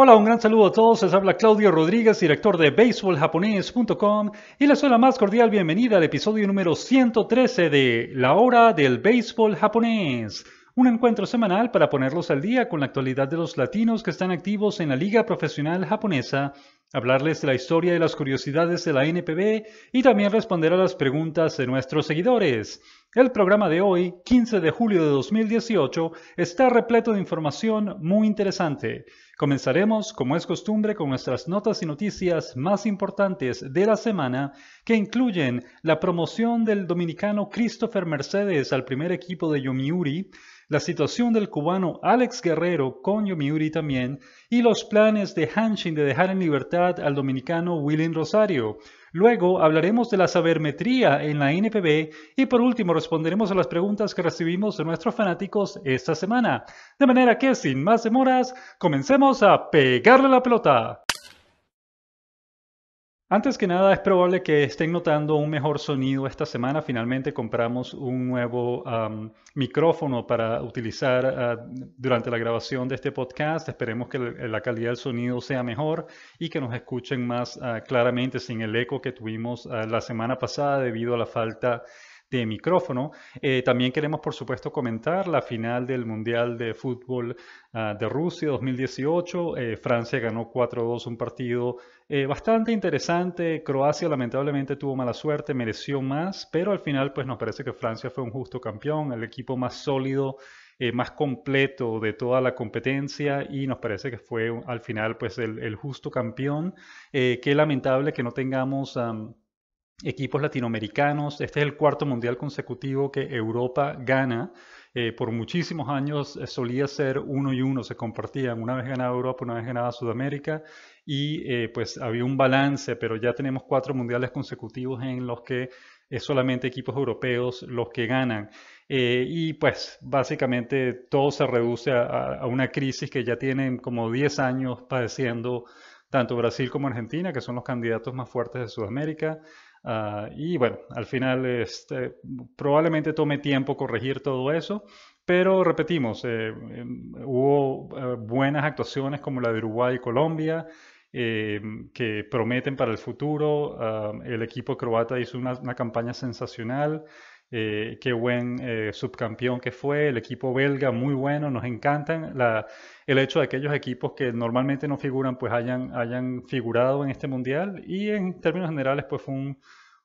Hola, un gran saludo a todos. Les habla Claudio Rodríguez, director de BaseballJaponés.com, y les doy la más cordial bienvenida al episodio número 113 de La Hora del Béisbol Japonés. Un encuentro semanal para ponerlos al día con la actualidad de los latinos que están activos en la Liga Profesional Japonesa, hablarles de la historia y las curiosidades de la NPB y también responder a las preguntas de nuestros seguidores. El programa de hoy, 15 de julio de 2018, está repleto de información muy interesante. Comenzaremos, como es costumbre, con nuestras notas y noticias más importantes de la semana, que incluyen la promoción del dominicano Christopher Mercedes al primer equipo de Yomiuri, la situación del cubano Alex Guerrero con Yomiuri también, y los planes de Hanshin de dejar en libertad al dominicano William Rosario. Luego hablaremos de la sabermetría en la NPB y por último responderemos a las preguntas que recibimos de nuestros fanáticos esta semana. De manera que, sin más demoras, comencemos a pegarle la pelota. Antes que nada, es probable que estén notando un mejor sonido esta semana. Finalmente compramos un nuevo micrófono para utilizar durante la grabación de este podcast. Esperemos que la calidad del sonido sea mejor y que nos escuchen más claramente sin el eco que tuvimos la semana pasada debido a la falta de micrófono. También queremos, por supuesto, comentar la final del Mundial de Fútbol de Rusia 2018. Francia ganó 4-2 un partido bastante interesante. Croacia lamentablemente tuvo mala suerte, mereció más, pero al final pues nos parece que Francia fue un justo campeón, el equipo más sólido, más completo de toda la competencia y nos parece que fue al final pues el justo campeón. Qué lamentable que no tengamos equipos latinoamericanos. Este es el cuarto mundial consecutivo que Europa gana. Por muchísimos años solía ser uno y uno, se compartían. Una vez ganaba Europa, una vez ganaba Sudamérica y pues había un balance, pero ya tenemos 4 mundiales consecutivos en los que es solamente equipos europeos los que ganan. Y pues básicamente todo se reduce a una crisis que ya tienen como 10 años padeciendo tanto Brasil como Argentina, que son los candidatos más fuertes de Sudamérica. Y bueno, al final probablemente tome tiempo corregir todo eso, pero repetimos, hubo buenas actuaciones como la de Uruguay y Colombia que prometen para el futuro. El equipo croata hizo una campaña sensacional. Qué buen subcampeón que fue. El equipo belga muy bueno, nos encantan. El hecho de que aquellos equipos que normalmente no figuran pues hayan figurado en este mundial y en términos generales pues fue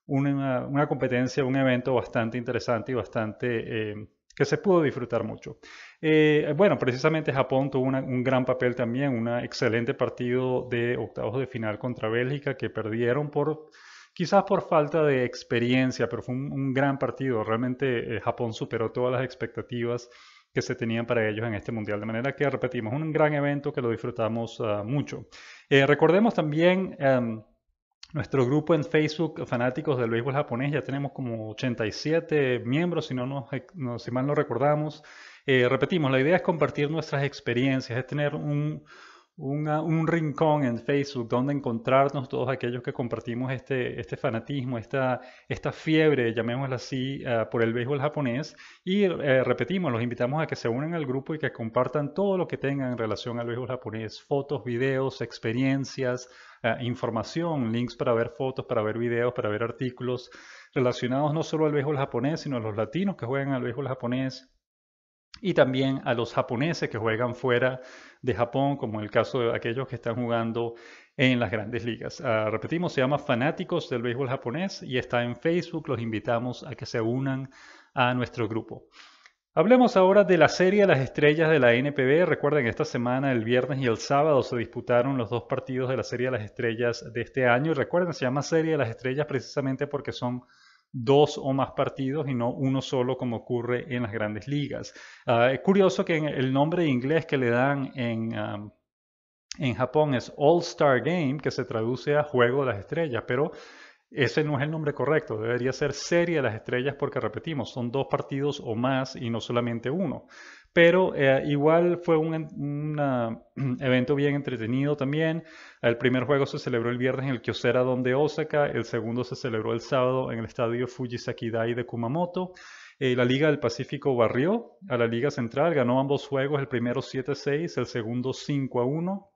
una competencia, un evento bastante interesante y bastante que se pudo disfrutar mucho. Bueno, precisamente Japón tuvo un gran papel también, un excelente partido de octavos de final contra Bélgica que perdieron quizás por falta de experiencia, pero fue un gran partido. Realmente Japón superó todas las expectativas que se tenían para ellos en este mundial. De manera que repetimos, un gran evento que lo disfrutamos mucho. Recordemos también nuestro grupo en Facebook, fanáticos del béisbol japonés. Ya tenemos como 87 miembros, si mal no recordamos. Repetimos, la idea es compartir nuestras experiencias, es tener un rincón en Facebook donde encontrarnos todos aquellos que compartimos este fanatismo, esta fiebre, llamémosla así, por el béisbol japonés. Y repetimos, los invitamos a que se unan al grupo y que compartan todo lo que tengan en relación al béisbol japonés, fotos, videos, experiencias, información, links para ver fotos, para ver videos, para ver artículos relacionados no solo al béisbol japonés, sino a los latinos que juegan al béisbol japonés y también a los japoneses que juegan fuera de Japón, como en el caso de aquellos que están jugando en las grandes ligas. Repetimos, se llama Fanáticos del Béisbol Japonés y está en Facebook. Los invitamos a que se unan a nuestro grupo. Hablemos ahora de la Serie de las Estrellas de la NPB. Recuerden, esta semana, el viernes y el sábado, se disputaron los 2 partidos de la Serie de las Estrellas de este año. Y recuerden, se llama Serie de las Estrellas precisamente porque son 2 o más partidos y no uno solo como ocurre en las grandes ligas. Es curioso que el nombre inglés que le dan en Japón es All-Star Game, que se traduce a Juego de las Estrellas, pero ese no es el nombre correcto, debería ser Serie de las Estrellas porque repetimos, son 2 partidos o más y no solamente uno. Pero igual fue un evento bien entretenido también. El primer juego se celebró el viernes en el Kyocera Dome de Osaka, el segundo se celebró el sábado en el estadio Fujisaki-Dai de Kumamoto. La Liga del Pacífico barrió a la Liga Central, ganó ambos juegos, el primero 7-6, el segundo 5-1.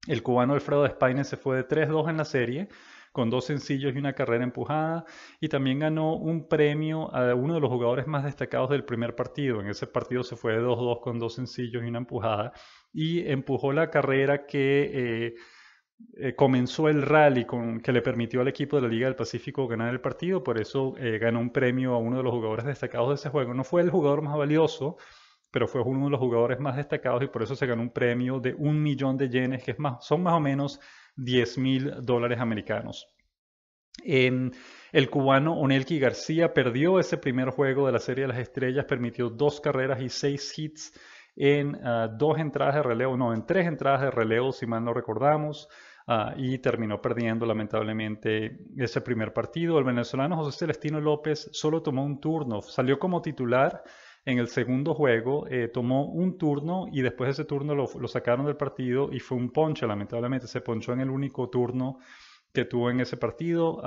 El cubano Alfredo Despaine se fue de 3-2 en la serie, con 2 sencillos y una carrera empujada, y también ganó un premio a uno de los jugadores más destacados del primer partido. En ese partido se fue de 2-2 con 2 sencillos y una empujada, y empujó la carrera que comenzó el rally que le permitió al equipo de la Liga del Pacífico ganar el partido. Por eso ganó un premio a uno de los jugadores destacados de ese juego. No fue el jugador más valioso, pero fue uno de los jugadores más destacados, y por eso se ganó un premio de 1 millón de yenes, que son más o menos $10,000 americanos. El cubano Onelki García perdió ese primer juego de la Serie de las Estrellas, permitió 2 carreras y 6 hits en 2 entradas de relevo, no, en 3 entradas de relevo, si mal no recordamos, y terminó perdiendo lamentablemente ese primer partido. El venezolano José Celestino López solo tomó un turno, salió como titular en el segundo juego, tomó un turno y después de ese turno lo sacaron del partido y fue un ponche, lamentablemente se ponchó en el único turno que tuvo en ese partido.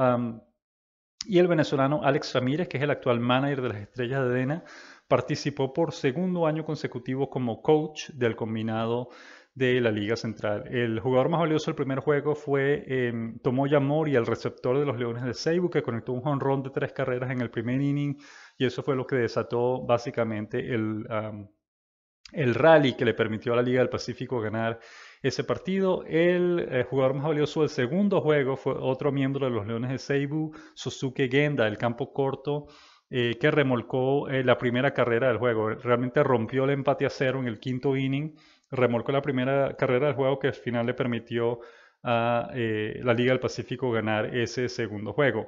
Y el venezolano Alex Ramírez, que es el actual manager de las Estrellas de DENA, participó por segundo año consecutivo como coach del combinado de la Liga Central. El jugador más valioso del primer juego fue Tomoya Mori, el receptor de los Leones de Seibu, que conectó un jonrón de 3 carreras en el primer inning, y eso fue lo que desató básicamente el rally que le permitió a la Liga del Pacífico ganar ese partido. El jugador más valioso del segundo juego fue otro miembro de los Leones de Seibu, Sosuke Genda, del campo corto, que remolcó la primera carrera del juego. Realmente rompió el empate a 0 en el quinto inning, remolcó la primera carrera del juego que al final le permitió a la Liga del Pacífico ganar ese segundo juego.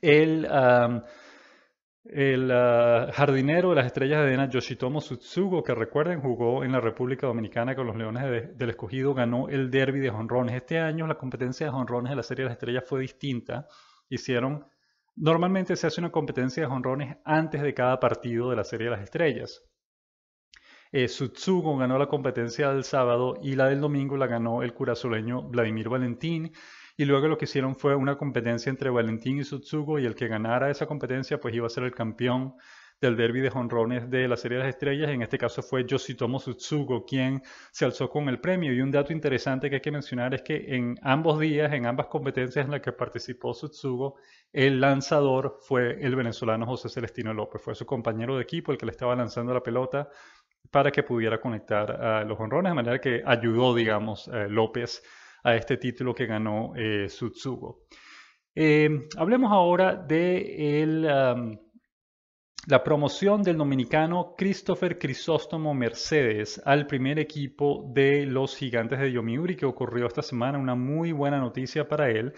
El jardinero de las Estrellas de DENA, Yoshitomo Tsutsugo, que recuerden jugó en la República Dominicana con los Leones del Escogido, ganó el derby de jonrones. Este año la competencia de jonrones de la Serie de las Estrellas fue distinta. Normalmente se hace una competencia de jonrones antes de cada partido de la Serie de las Estrellas. Tsutsugo ganó la competencia del sábado y la del domingo la ganó el curazoleño Vladimir Valentín. Y luego lo que hicieron fue una competencia entre Valentín y Tsutsugo, y el que ganara esa competencia pues iba a ser el campeón del derby de jonrones de la Serie de las Estrellas. En este caso fue Yoshitomo Tsutsugo quien se alzó con el premio. Y un dato interesante que hay que mencionar es que en ambos días, en ambas competencias en las que participó Tsutsugo, el lanzador fue el venezolano José Celestino López. Fue su compañero de equipo el que le estaba lanzando la pelota para que pudiera conectar a los jonrones, de manera que ayudó, digamos, López a este título que ganó Tsutsugo. Hablemos ahora de la promoción del dominicano Christopher Crisóstomo Mercedes al primer equipo de los Gigantes de Yomiuri, que ocurrió esta semana. Una muy buena noticia para él.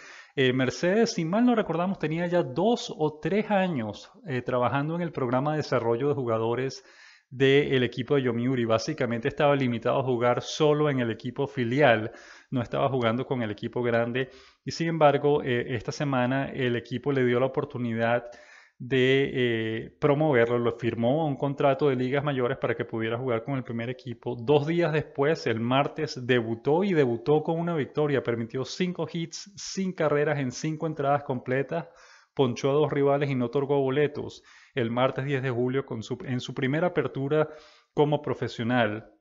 Mercedes, si mal no recordamos, tenía ya 2 o 3 años trabajando en el programa de desarrollo de jugadores del equipo de Yomiuri. Básicamente estaba limitado a jugar solo en el equipo filial, no estaba jugando con el equipo grande, y sin embargo esta semana el equipo le dio la oportunidad de promoverlo, lo firmó a un contrato de ligas mayores para que pudiera jugar con el primer equipo. 2 días después, el martes, debutó con una victoria, permitió 5 hits, sin carreras en 5 entradas completas, ponchó a 2 rivales y no otorgó boletos el martes 10 de julio en su primera apertura como profesional.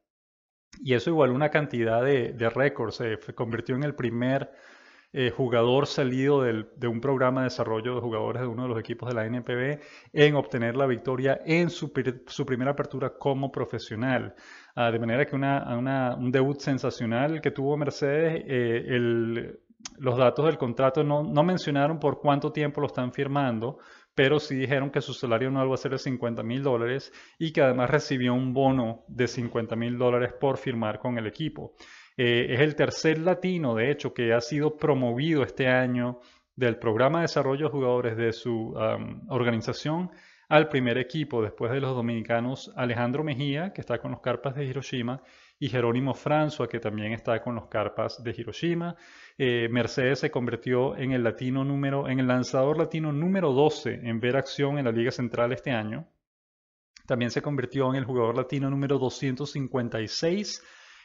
Y eso igualó una cantidad de récords. Se convirtió en el primer jugador salido de un programa de desarrollo de jugadores de uno de los equipos de la NPB en obtener la victoria en su primera apertura como profesional. De manera que un debut sensacional que tuvo Mercedes. Los datos del contrato no mencionaron por cuánto tiempo lo están firmando, pero sí dijeron que su salario anual va a ser de $50,000 y que además recibió un bono de $50,000 por firmar con el equipo. Es el tercer latino, de hecho, que ha sido promovido este año del programa de desarrollo de jugadores de su organización al primer equipo, después de los dominicanos Alejandro Mejía, que está con los Carpas de Hiroshima, y Jerónimo François, que también está con los Carpas de Hiroshima. Mercedes se convirtió en el lanzador latino número 12 en ver acción en la Liga Central este año. También se convirtió en el jugador latino número 256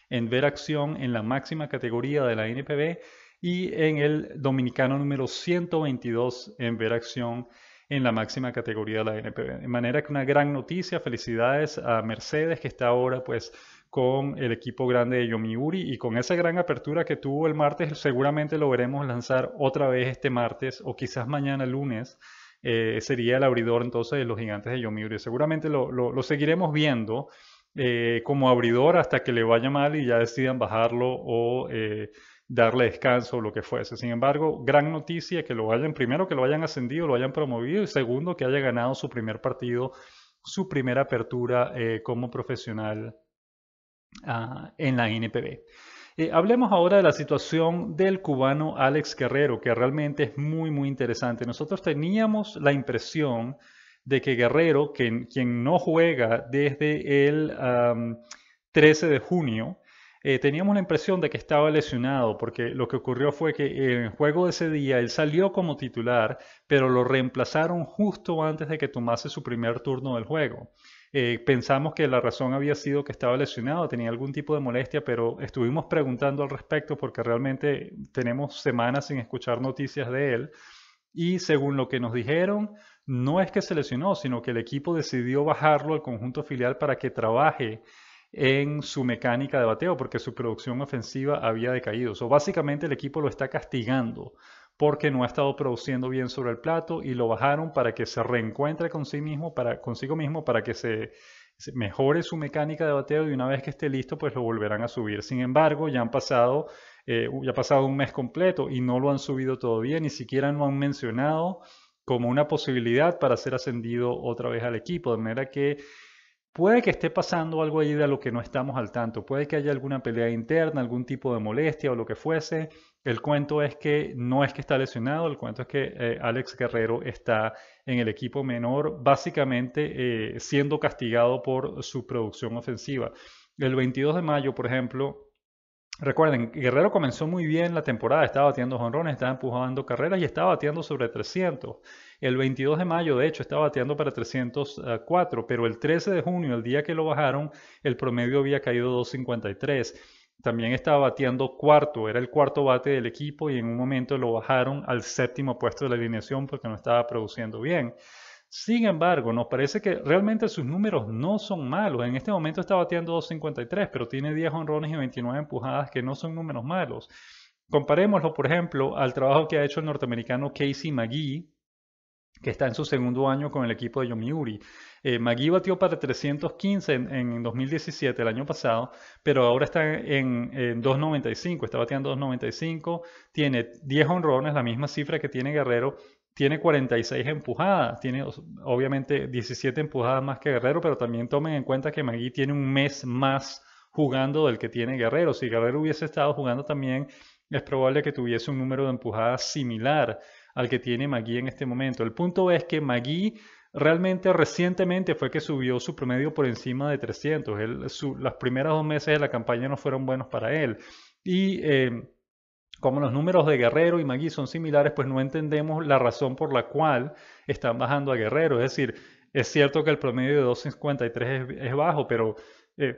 en ver acción en la máxima categoría de la NPB y en el dominicano número 122 en ver acción en la máxima categoría de la NPB. De manera que una gran noticia, felicidades a Mercedes, que está ahora pues con el equipo grande de Yomiuri, y con esa gran apertura que tuvo el martes, seguramente lo veremos lanzar otra vez este martes o quizás mañana lunes. Sería el abridor entonces de los Gigantes de Yomiuri. Seguramente lo seguiremos viendo como abridor hasta que le vaya mal y ya decidan bajarlo o darle descanso o lo que fuese. Sin embargo, gran noticia que lo hayan, primero que lo hayan ascendido, lo hayan promovido, y segundo que haya ganado su primer partido, su primera apertura como profesional en la NPB. Hablemos ahora de la situación del cubano Alex Guerrero, que realmente es muy, muy interesante. Nosotros teníamos la impresión de que Guerrero, quien no juega desde el 13 de junio, teníamos la impresión de que estaba lesionado, porque lo que ocurrió fue que en el juego de ese día él salió como titular, pero lo reemplazaron justo antes de que tomase su primer turno del juego. Pensamos que la razón había sido que estaba lesionado, tenía algún tipo de molestia, pero estuvimos preguntando al respecto porque realmente tenemos semanas sin escuchar noticias de él. Y según lo que nos dijeron, no es que se lesionó, sino que el equipo decidió bajarlo al conjunto filial para que trabaje en su mecánica de bateo porque su producción ofensiva había decaído. Básicamente el equipo lo está castigando porque no ha estado produciendo bien sobre el plato y lo bajaron para que se reencuentre consigo mismo para que se mejore su mecánica de bateo, y una vez que esté listo pues lo volverán a subir. Sin embargo, ya ha pasado un mes completo y no lo han subido todavía, ni siquiera lo han mencionado como una posibilidad para ser ascendido otra vez al equipo, de manera que puede que esté pasando algo ahí de lo que no estamos al tanto. Puede que haya alguna pelea interna, algún tipo de molestia o lo que fuese. El cuento es que no es que está lesionado, el cuento es que Alex Guerrero está en el equipo menor, básicamente siendo castigado por su producción ofensiva. El 22 de mayo, por ejemplo, recuerden, Guerrero comenzó muy bien la temporada, estaba bateando jonrones, estaba empujando carreras y estaba bateando sobre 300. El 22 de mayo, de hecho, estaba bateando para 304, pero el 13 de junio, el día que lo bajaron, el promedio había caído 253. También estaba bateando cuarto, era el cuarto bate del equipo, y en un momento lo bajaron al séptimo puesto de la alineación porque no estaba produciendo bien. Sin embargo, nos parece que realmente sus números no son malos. En este momento está bateando 253, pero tiene 10 honrones y 29 empujadas, que no son números malos. Comparémoslo, por ejemplo, al trabajo que ha hecho el norteamericano Casey McGehee, que está en su segundo año con el equipo de Yomiuri. McGehee batió para 315 en 2017, el año pasado, pero ahora está en 295, está bateando 295, tiene 10 honrones, la misma cifra que tiene Guerrero, tiene 46 empujadas, tiene obviamente 17 empujadas más que Guerrero, pero también tomen en cuenta que McGehee tiene un mes más jugando del que tiene Guerrero. Si Guerrero hubiese estado jugando también, es probable que tuviese un número de empujadas similar al que tiene McGehee en este momento. El punto es que McGehee realmente recientemente fue que subió su promedio por encima de 300. Las primeras 2 meses de la campaña no fueron buenos para él. Y como los números de Guerrero y McGehee son similares, pues no entendemos la razón por la cual están bajando a Guerrero. Es decir, es cierto que el promedio de 253 es bajo, pero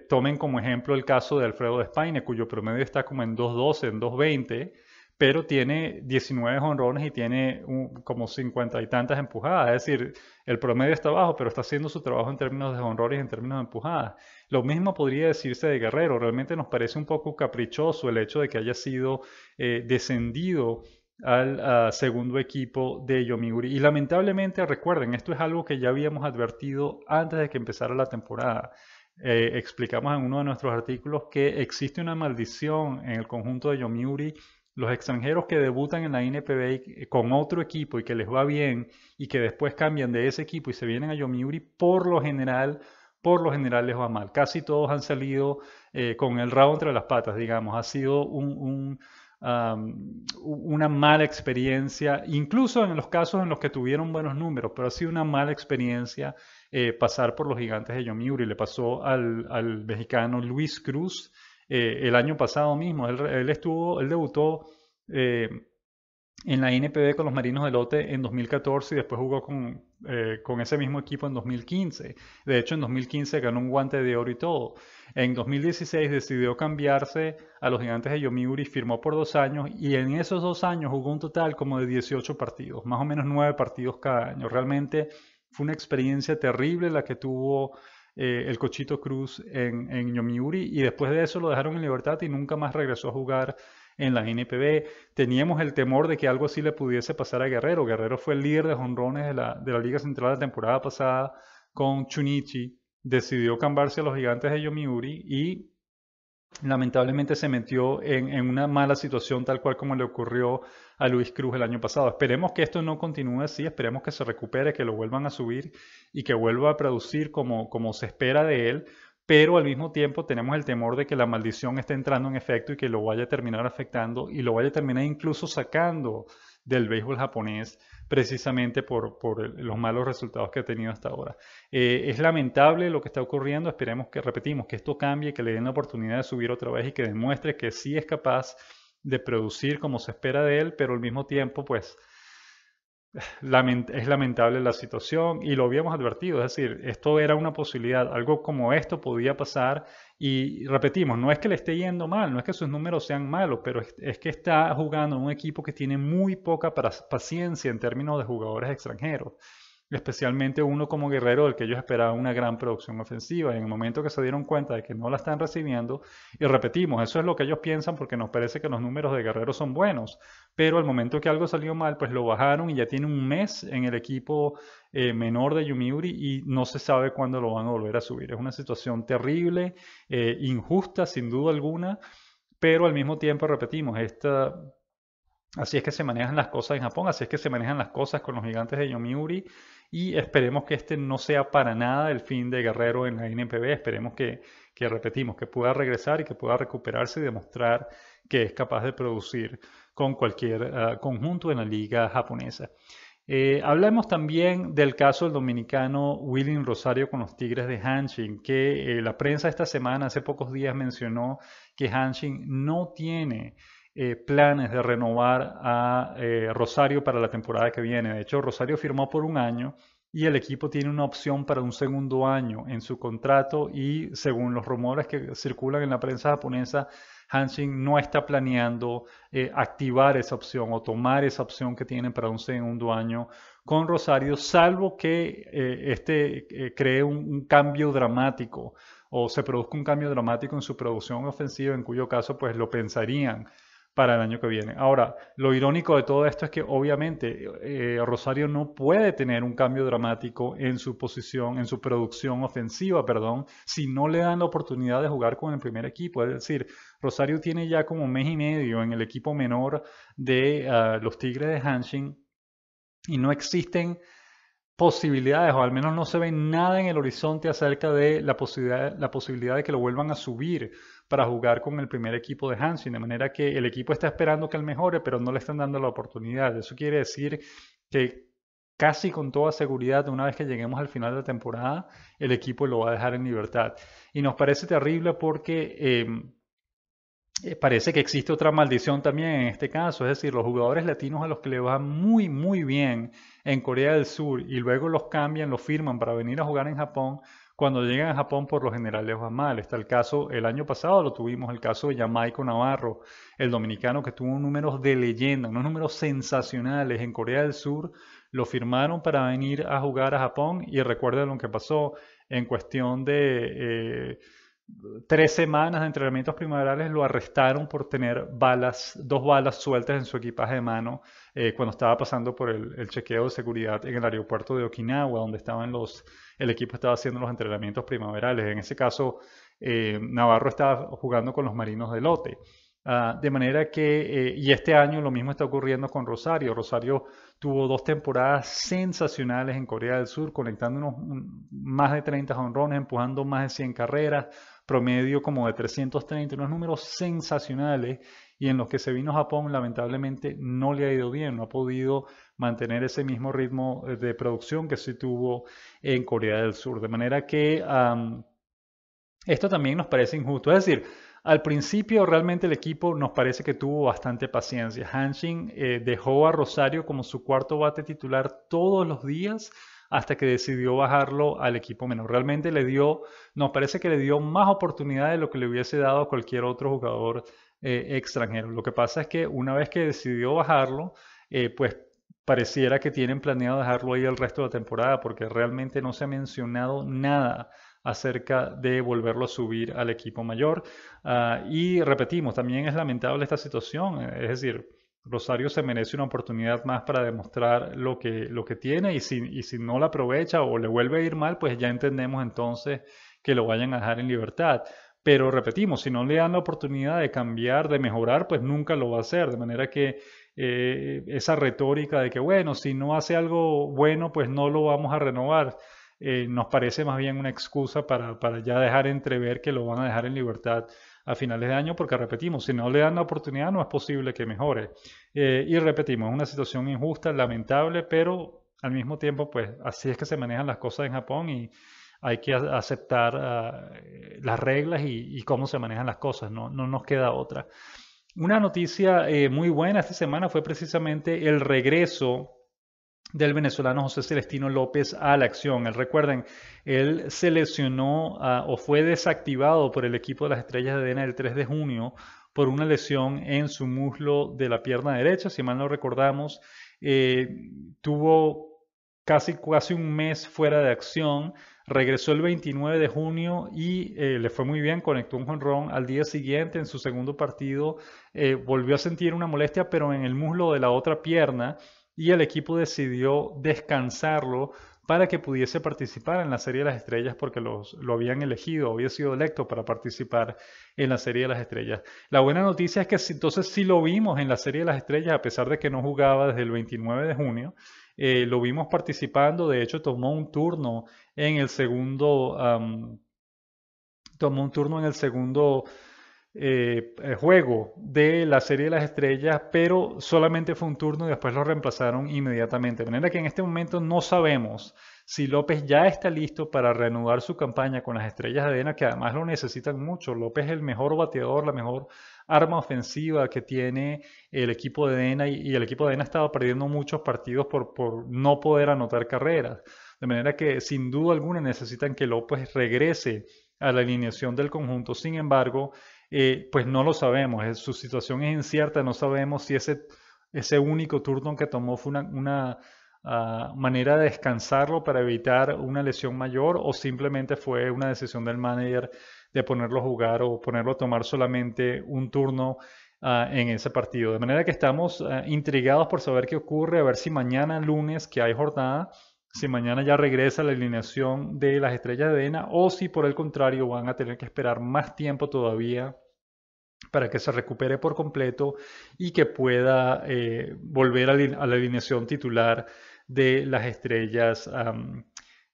tomen como ejemplo el caso de Alfredo Despaine, cuyo promedio está como en 212, en 220, pero tiene 19 jonrones y tiene como 50 y tantas empujadas. Es decir, el promedio está bajo, pero está haciendo su trabajo en términos de jonrones y en términos de empujadas. Lo mismo podría decirse de Guerrero. Realmente nos parece un poco caprichoso el hecho de que haya sido descendido al segundo equipo de Yomiuri. Y lamentablemente, recuerden, esto es algo que ya habíamos advertido antes de que empezara la temporada. Explicamos en uno de nuestros artículos que existe una maldición en el conjunto de Yomiuri. Los extranjeros que debutan en la NPB con otro equipo y que les va bien y que después cambian de ese equipo y se vienen a Yomiuri, por lo general les va mal. Casi todos han salido con el rabo entre las patas, digamos. Ha sido una mala experiencia, incluso en los casos en los que tuvieron buenos números, pero ha sido una mala experiencia pasar por los Gigantes de Yomiuri. Le pasó al mexicano Luis Cruz el año pasado mismo. Él debutó en la NPB con los Marinos de Lote en 2014 y después jugó con ese mismo equipo en 2015. De hecho, en 2015 ganó un guante de oro y todo. En 2016 decidió cambiarse a los Gigantes de Yomiuri, firmó por 2 años y en esos 2 años jugó un total como de 18 partidos, más o menos 9 partidos cada año. Realmente fue una experiencia terrible la que tuvo el Cochito Cruz en Yomiuri, y después de eso lo dejaron en libertad y nunca más regresó a jugar en la NPB. Teníamos el temor de que algo así le pudiese pasar a Guerrero. Guerrero fue el líder de jonrones de la Liga Central la temporada pasada con Chunichi. Decidió cambiarse a los Gigantes de Yomiuri y lamentablemente se metió en una mala situación tal cual como le ocurrió a Luis Cruz el año pasado. Esperemos que esto no continúe así, esperemos que se recupere, que lo vuelvan a subir y que vuelva a producir como se espera de él, pero al mismo tiempo tenemos el temor de que la maldición esté entrando en efecto y que lo vaya a terminar afectando y lo vaya a terminar incluso sacando del béisbol japonés precisamente por los malos resultados que ha tenido hasta ahora. Es lamentable lo que está ocurriendo, esperemos que, repetimos, que esto cambie, que le den la oportunidad de subir otra vez y que demuestre que sí es capaz de producir como se espera de él, pero al mismo tiempo, pues, es lamentable la situación y lo habíamos advertido, es decir, esto era una posibilidad, algo como esto podía pasar y repetimos, no es que le esté yendo mal, no es que sus números sean malos, pero es que está jugando en un equipo que tiene muy poca paciencia en términos de jugadores extranjeros. Especialmente uno como Guerrero, del que ellos esperaban una gran producción ofensiva. Y en el momento que se dieron cuenta de que no la están recibiendo, y repetimos, eso es lo que ellos piensan porque nos parece que los números de Guerrero son buenos, pero al momento que algo salió mal, pues lo bajaron y ya tiene un mes en el equipo menor de Yomiuri y no se sabe cuándo lo van a volver a subir. Es una situación terrible, injusta sin duda alguna, pero al mismo tiempo, repetimos, así es que se manejan las cosas en Japón, así es que se manejan las cosas con los Gigantes de Yomiuri y esperemos que este no sea para nada el fin de Guerrero en la NPB, esperemos que repetimos, que pueda regresar y que pueda recuperarse y demostrar que es capaz de producir con cualquier conjunto en la liga japonesa. Hablemos también del caso del dominicano Willing Rosario con los Tigres de Hanshin, que la prensa esta semana, hace pocos días, mencionó que Hanshin no tiene planes de renovar a Rosario para la temporada que viene. De hecho, Rosario firmó por un año y el equipo tiene una opción para un segundo año en su contrato y según los rumores que circulan en la prensa japonesa, Hanshin no está planeando activar esa opción o tomar esa opción que tienen para un segundo año con Rosario, salvo que cree un cambio dramático o se produzca un cambio dramático en su producción ofensiva, en cuyo caso pues lo pensarían para el año que viene. Ahora, lo irónico de todo esto es que obviamente Rosario no puede tener un cambio dramático en su posición, en su producción ofensiva, perdón, si no le dan la oportunidad de jugar con el primer equipo. Es decir, Rosario tiene ya como un mes y medio en el equipo menor de los Tigres de Hanshin y no existen posibilidades, o al menos no se ve nada en el horizonte acerca de la posibilidad de que lo vuelvan a subir para jugar con el primer equipo de Hanshin, de manera que el equipo está esperando que él mejore, pero no le están dando la oportunidad. Eso quiere decir que casi con toda seguridad, una vez que lleguemos al final de la temporada, el equipo lo va a dejar en libertad. Y nos parece terrible porque parece que existe otra maldición también en este caso, es decir, los jugadores latinos a los que le va muy muy bien en Corea del Sur y luego los cambian, los firman para venir a jugar en Japón, cuando llegan a Japón por lo general les va mal. Está el caso, el año pasado lo tuvimos, el caso de Jamaico Navarro, el dominicano que tuvo números de leyenda, unos números sensacionales en Corea del Sur, lo firmaron para venir a jugar a Japón y recuerden lo que pasó en cuestión de 3 semanas de entrenamientos primaverales lo arrestaron por tener dos balas sueltas en su equipaje de mano cuando estaba pasando por el chequeo de seguridad en el aeropuerto de Okinawa, donde el equipo estaba haciendo los entrenamientos primaverales. En ese caso, Navarro estaba jugando con los Marinos de Lote. De manera que, y este año lo mismo está ocurriendo con Rosario. Rosario tuvo 2 temporadas sensacionales en Corea del Sur, conectando más de 30 jonrones, empujando más de 100 carreras, promedio como de 330, unos números sensacionales, y en los que se vino a Japón lamentablemente no le ha ido bien, no ha podido mantener ese mismo ritmo de producción que sí tuvo en Corea del Sur. De manera que esto también nos parece injusto. Es decir, al principio realmente el equipo nos parece que tuvo bastante paciencia. Hanshin dejó a Rosario como su cuarto bate titular todos los días hasta que decidió bajarlo al equipo menor. Realmente nos parece que le dio más oportunidad de lo que le hubiese dado a cualquier otro jugador extranjero. Lo que pasa es que una vez que decidió bajarlo, pues pareciera que tienen planeado dejarlo ahí el resto de la temporada porque realmente no se ha mencionado nada acerca de volverlo a subir al equipo mayor. Y repetimos, también es lamentable esta situación, es decir, Rosario se merece una oportunidad más para demostrar lo que tiene y si no la aprovecha o le vuelve a ir mal, pues ya entendemos entonces que lo vayan a dejar en libertad. Pero repetimos, si no le dan la oportunidad de cambiar, de mejorar, pues nunca lo va a hacer. De manera que esa retórica de que, bueno, si no hace algo bueno, pues no lo vamos a renovar, nos parece más bien una excusa para ya dejar entrever que lo van a dejar en libertad a finales de año, porque repetimos, si no le dan la oportunidad, no es posible que mejore. Y repetimos, es una situación injusta, lamentable, pero al mismo tiempo, pues así es que se manejan las cosas en Japón y hay que aceptar las reglas y cómo se manejan las cosas, no nos queda otra. Una noticia muy buena esta semana fue precisamente el regreso del venezolano José Celestino López a la acción. Recuerden, él se lesionó o fue desactivado por el equipo de las Estrellas de DENA el 3 de junio por una lesión en su muslo de la pierna derecha, si mal no recordamos. Tuvo casi un mes fuera de acción. Regresó el 29 de junio y le fue muy bien, conectó un jonrón. Al día siguiente, en su segundo partido, volvió a sentir una molestia, pero en el muslo de la otra pierna, y el equipo decidió descansarlo para que pudiese participar en la Serie de las Estrellas porque lo habían elegido, había sido electo para participar en la Serie de las Estrellas. La buena noticia es que entonces sí lo vimos en la Serie de las Estrellas, a pesar de que no jugaba desde el 29 de junio. Lo vimos participando, de hecho tomó un turno en el segundo, juego de la Serie de las Estrellas, pero solamente fue un turno y después lo reemplazaron inmediatamente. De manera que en este momento no sabemos si López ya está listo para reanudar su campaña con las Estrellas de DENA, que además lo necesitan mucho. López es el mejor bateador, la mejor arma ofensiva que tiene el equipo de DENA y el equipo de DENA ha estado perdiendo muchos partidos por no poder anotar carreras. De manera que sin duda alguna necesitan que López regrese a la alineación del conjunto. Sin embargo, pues no lo sabemos. Su situación es incierta. No sabemos si ese único turno que tomó fue una manera de descansarlo para evitar una lesión mayor o simplemente fue una decisión del manager de ponerlo a jugar o ponerlo a tomar solamente un turno en ese partido. De manera que estamos intrigados por saber qué ocurre, a ver si mañana lunes que hay jornada, si mañana ya regresa la alineación de las Estrellas de DENA o si por el contrario van a tener que esperar más tiempo todavía para que se recupere por completo y que pueda volver a la alineación titular de las Estrellas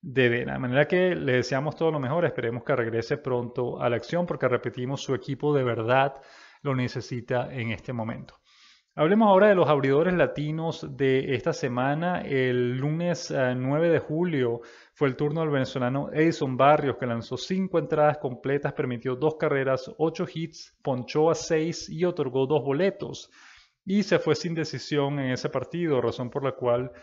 de DENA. De manera que le deseamos todo lo mejor, esperemos que regrese pronto a la acción porque repetimos, su equipo de verdad lo necesita en este momento. Hablemos ahora de los abridores latinos de esta semana. El lunes 9 de julio fue el turno del venezolano Edison Barrios, que lanzó 5 entradas completas, permitió 2 carreras, 8 hits, ponchó a 6 y otorgó 2 boletos. Y se fue sin decisión en ese partido, razón por la cual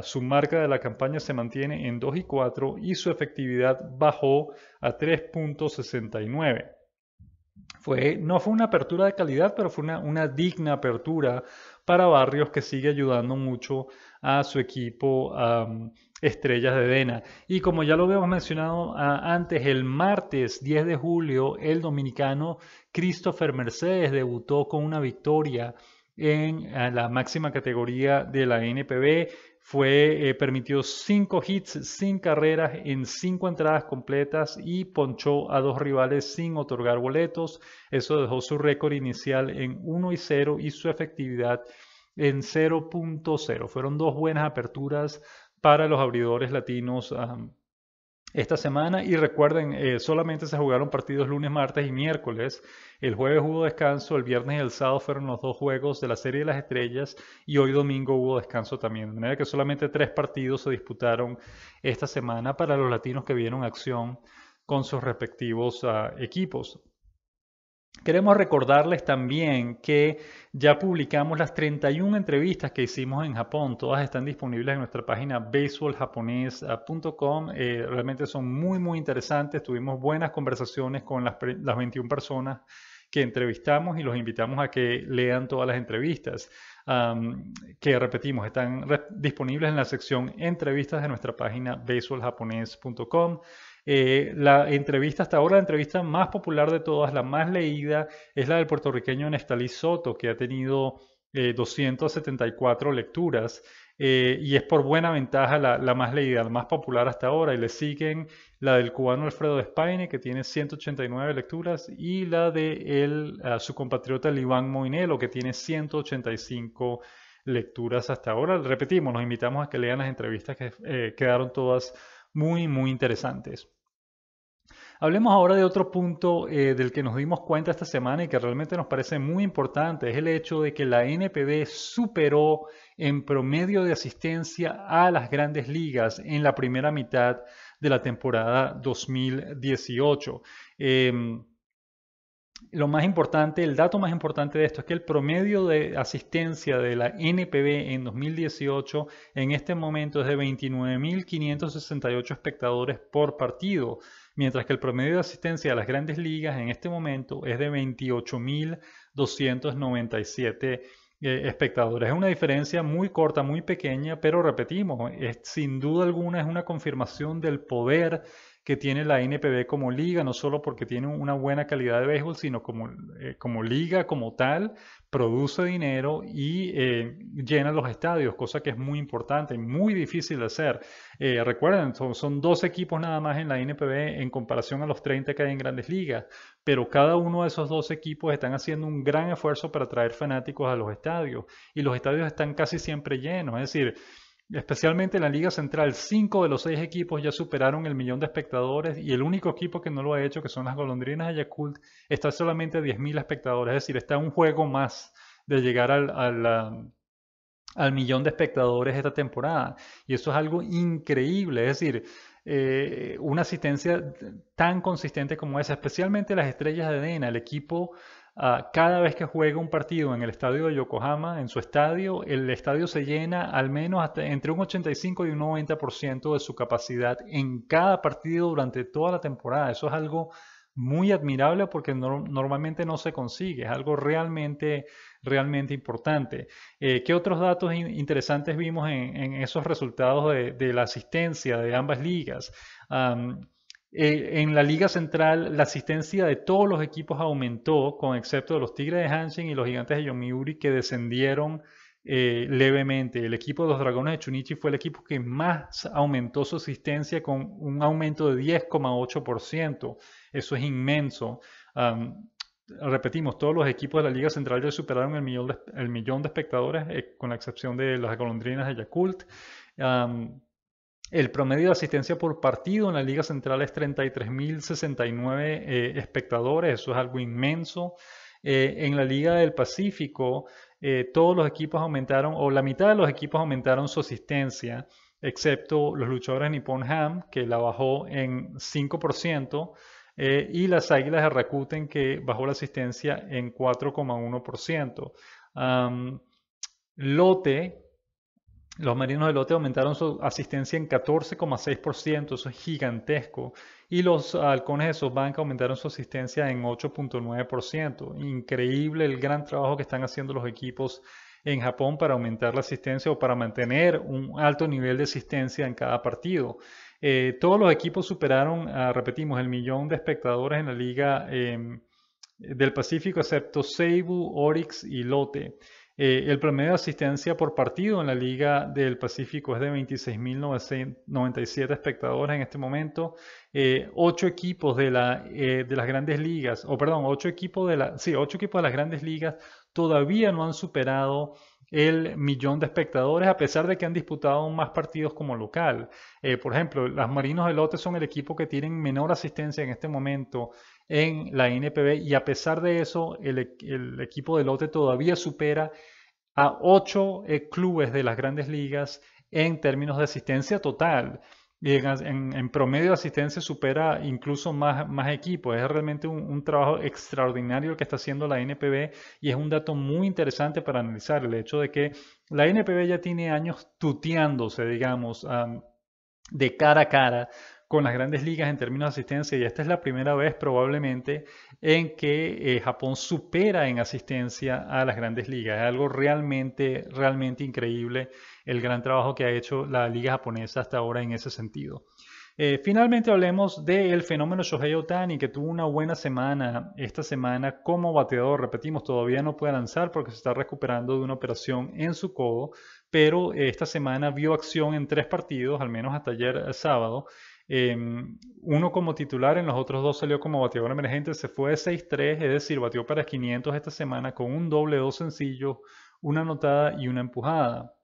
su marca de la campaña se mantiene en 2-4 y su efectividad bajó a 3.69. No fue una apertura de calidad, pero fue una digna apertura para Barrios, que sigue ayudando mucho a su equipo Estrellas de DENA. Y como ya lo habíamos mencionado antes, el martes 10 de julio, el dominicano Christopher Mercedes debutó con una victoria en la máxima categoría de la NPB. Permitió 5 hits sin carreras en 5 entradas completas y ponchó a 2 rivales sin otorgar boletos. Eso dejó su récord inicial en 1-0 y su efectividad en 0.0. Fueron 2 buenas aperturas para los abridores latinos esta semana. Y recuerden, solamente se jugaron partidos lunes, martes y miércoles. El jueves hubo descanso, el viernes y el sábado fueron los 2 juegos de la Serie de las Estrellas y hoy domingo hubo descanso también. De manera que solamente 3 partidos se disputaron esta semana para los latinos que vieron acción con sus respectivos equipos. Queremos recordarles también que ya publicamos las 31 entrevistas que hicimos en Japón. Todas están disponibles en nuestra página baseballjaponés.com. Realmente son muy interesantes. Tuvimos buenas conversaciones con las 21 personas que entrevistamos y los invitamos a que lean todas las entrevistas. Que repetimos, están disponibles en la sección entrevistas de nuestra página baseballjaponés.com. La entrevista hasta ahora, la entrevista más popular de todas, la más leída, es la del puertorriqueño Nestalí Soto, que ha tenido 274 lecturas. Y es por buena ventaja la más leída, la más popular hasta ahora. Y le siguen la del cubano Alfredo Despaine, que tiene 189 lecturas, y la de su compatriota Iván Moinelo, que tiene 185 lecturas hasta ahora. Repetimos, nos invitamos a que lean las entrevistas que quedaron todas muy, muy interesantes. Hablemos ahora de otro punto del que nos dimos cuenta esta semana y que realmente nos parece muy importante. Es el hecho de que la NPB superó en promedio de asistencia a las grandes ligas en la primera mitad de la temporada 2018. Lo más importante, el dato más importante de esto es que el promedio de asistencia de la NPB en 2018 en este momento es de 29.568 espectadores por partido, mientras que el promedio de asistencia de las grandes ligas en este momento es de 28.297 espectadores. Es una diferencia muy corta, muy pequeña, pero repetimos, sin duda alguna es una confirmación del poder que tiene la NPB como liga, no solo porque tiene una buena calidad de béisbol, sino como liga, como tal, produce dinero y llena los estadios, cosa que es muy importante y muy difícil de hacer. Recuerden, son 2 equipos nada más en la NPB en comparación a los 30 que hay en grandes ligas, pero cada uno de esos 2 equipos están haciendo un gran esfuerzo para traer fanáticos a los estadios y los estadios están casi siempre llenos, es decir, especialmente en la Liga Central, 5 de los 6 equipos ya superaron el 1.000.000 de espectadores y el único equipo que no lo ha hecho, que son las Golondrinas de Yakult, está solamente a 10.000 espectadores. Es decir, está un juego más de llegar al millón de espectadores esta temporada. Y eso es algo increíble. Es decir, una asistencia tan consistente como esa, especialmente las Estrellas de Dena, el equipo cada vez que juega un partido en el estadio de Yokohama, en su estadio, el estadio se llena al menos hasta entre un 85 y un 90% de su capacidad en cada partido durante toda la temporada. Eso es algo muy admirable porque normalmente no se consigue. Es algo realmente, realmente importante. ¿Qué otros datos interesantes vimos en esos resultados de la asistencia de ambas ligas? En la Liga Central, la asistencia de todos los equipos aumentó, con excepto de los Tigres de Hanshin y los Gigantes de Yomiuri, que descendieron levemente. El equipo de los Dragones de Chunichi fue el equipo que más aumentó su asistencia, con un aumento de 10,8%. Eso es inmenso. Repetimos, todos los equipos de la Liga Central ya superaron el millón de espectadores, con la excepción de las Golondrinas de Yakult. El promedio de asistencia por partido en la Liga Central es 33.069 espectadores, eso es algo inmenso. En la Liga del Pacífico, todos los equipos aumentaron, o la mitad de los equipos aumentaron su asistencia, excepto los luchadores Nippon Ham, que la bajó en 5%, y las Águilas de Rakuten, que bajó la asistencia en 4,1%. Los Marinos de Lote aumentaron su asistencia en 14,6%, eso es gigantesco. Y los Halcones de SoftBank aumentaron su asistencia en 8,9%. Increíble el gran trabajo que están haciendo los equipos en Japón para aumentar la asistencia o para mantener un alto nivel de asistencia en cada partido. Todos los equipos superaron, repetimos, el millón de espectadores en la Liga del Pacífico, excepto Seibu, Orix y Lotte. El promedio de asistencia por partido en la Liga del Pacífico es de 26.997 espectadores en este momento. 8 equipos de las grandes ligas, 8 equipos de las grandes ligas todavía no han superado el millón de espectadores, a pesar de que han disputado más partidos como local. Por ejemplo, los Marinos de Lotte son el equipo que tienen menor asistencia en este momento en la NPB, y a pesar de eso, el equipo de Lotte todavía supera a 8 clubes de las grandes ligas en términos de asistencia total. Y en promedio de asistencia supera incluso más equipos. Es realmente un trabajo extraordinario el que está haciendo la NPB, y es un dato muy interesante para analizar el hecho de que la NPB ya tiene años tuteándose, digamos, de cara a cara con las grandes ligas en términos de asistencia, y esta es la primera vez probablemente en que Japón supera en asistencia a las grandes ligas. Es algo realmente, realmente increíble el gran trabajo que ha hecho la liga japonesa hasta ahora en ese sentido. Finalmente hablemos del fenómeno Shohei Ohtani, que tuvo una buena semana esta semana como bateador. Repetimos, todavía no puede lanzar porque se está recuperando de una operación en su codo, pero esta semana vio acción en 3 partidos, al menos hasta ayer sábado. Uno como titular, en los otros 2 salió como bateador emergente, se fue de 6-3, es decir, batió para 500 esta semana con un doble, 2 sencillos, una anotada y una empujada.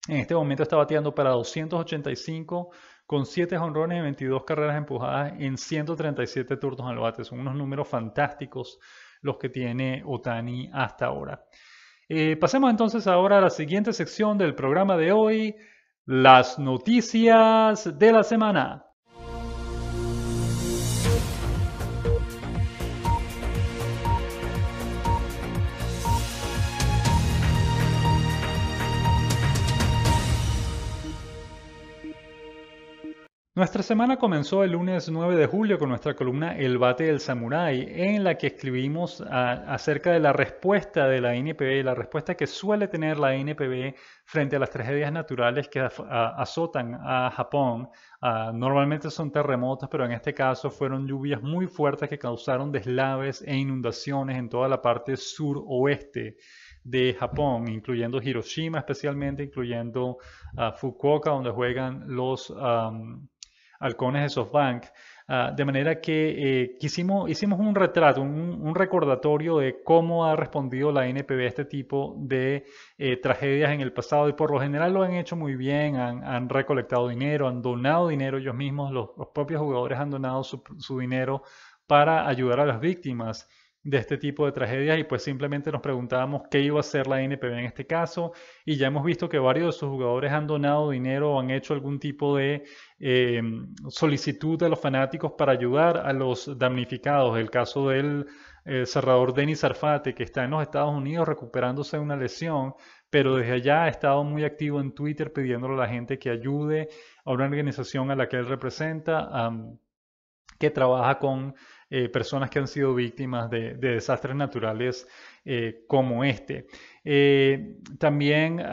En este momento está bateando para 285 con 7 jonrones y 22 carreras empujadas en 137 turnos al bate. Son unos números fantásticos los que tiene Ohtani hasta ahora. Pasemos entonces ahora a la siguiente sección del programa de hoy, las noticias de la semana. Nuestra semana comenzó el lunes 9 de julio con nuestra columna El Bate del Samurái, en la que escribimos acerca de la respuesta de la NPB, la respuesta que suele tener la NPB frente a las tragedias naturales que azotan a Japón. Normalmente son terremotos, pero en este caso fueron lluvias muy fuertes que causaron deslaves e inundaciones en toda la parte suroeste de Japón, incluyendo Hiroshima especialmente, incluyendo Fukuoka, donde juegan los halcones de SoftBank. De manera que hicimos un retrato, un recordatorio de cómo ha respondido la NPB a este tipo de tragedias en el pasado, y por lo general lo han hecho muy bien, han recolectado dinero, han donado dinero ellos mismos, los propios jugadores han donado su dinero para ayudar a las víctimas de este tipo de tragedias, y pues simplemente nos preguntábamos qué iba a hacer la NPB en este caso, y ya hemos visto que varios de sus jugadores han donado dinero o han hecho algún tipo de solicitud a los fanáticos para ayudar a los damnificados. El caso del cerrador Denis Sarfate, que está en los Estados Unidos recuperándose de una lesión, pero desde allá ha estado muy activo en Twitter pidiéndole a la gente que ayude a una organización a la que él representa, que trabaja con personas que han sido víctimas de desastres naturales como este. También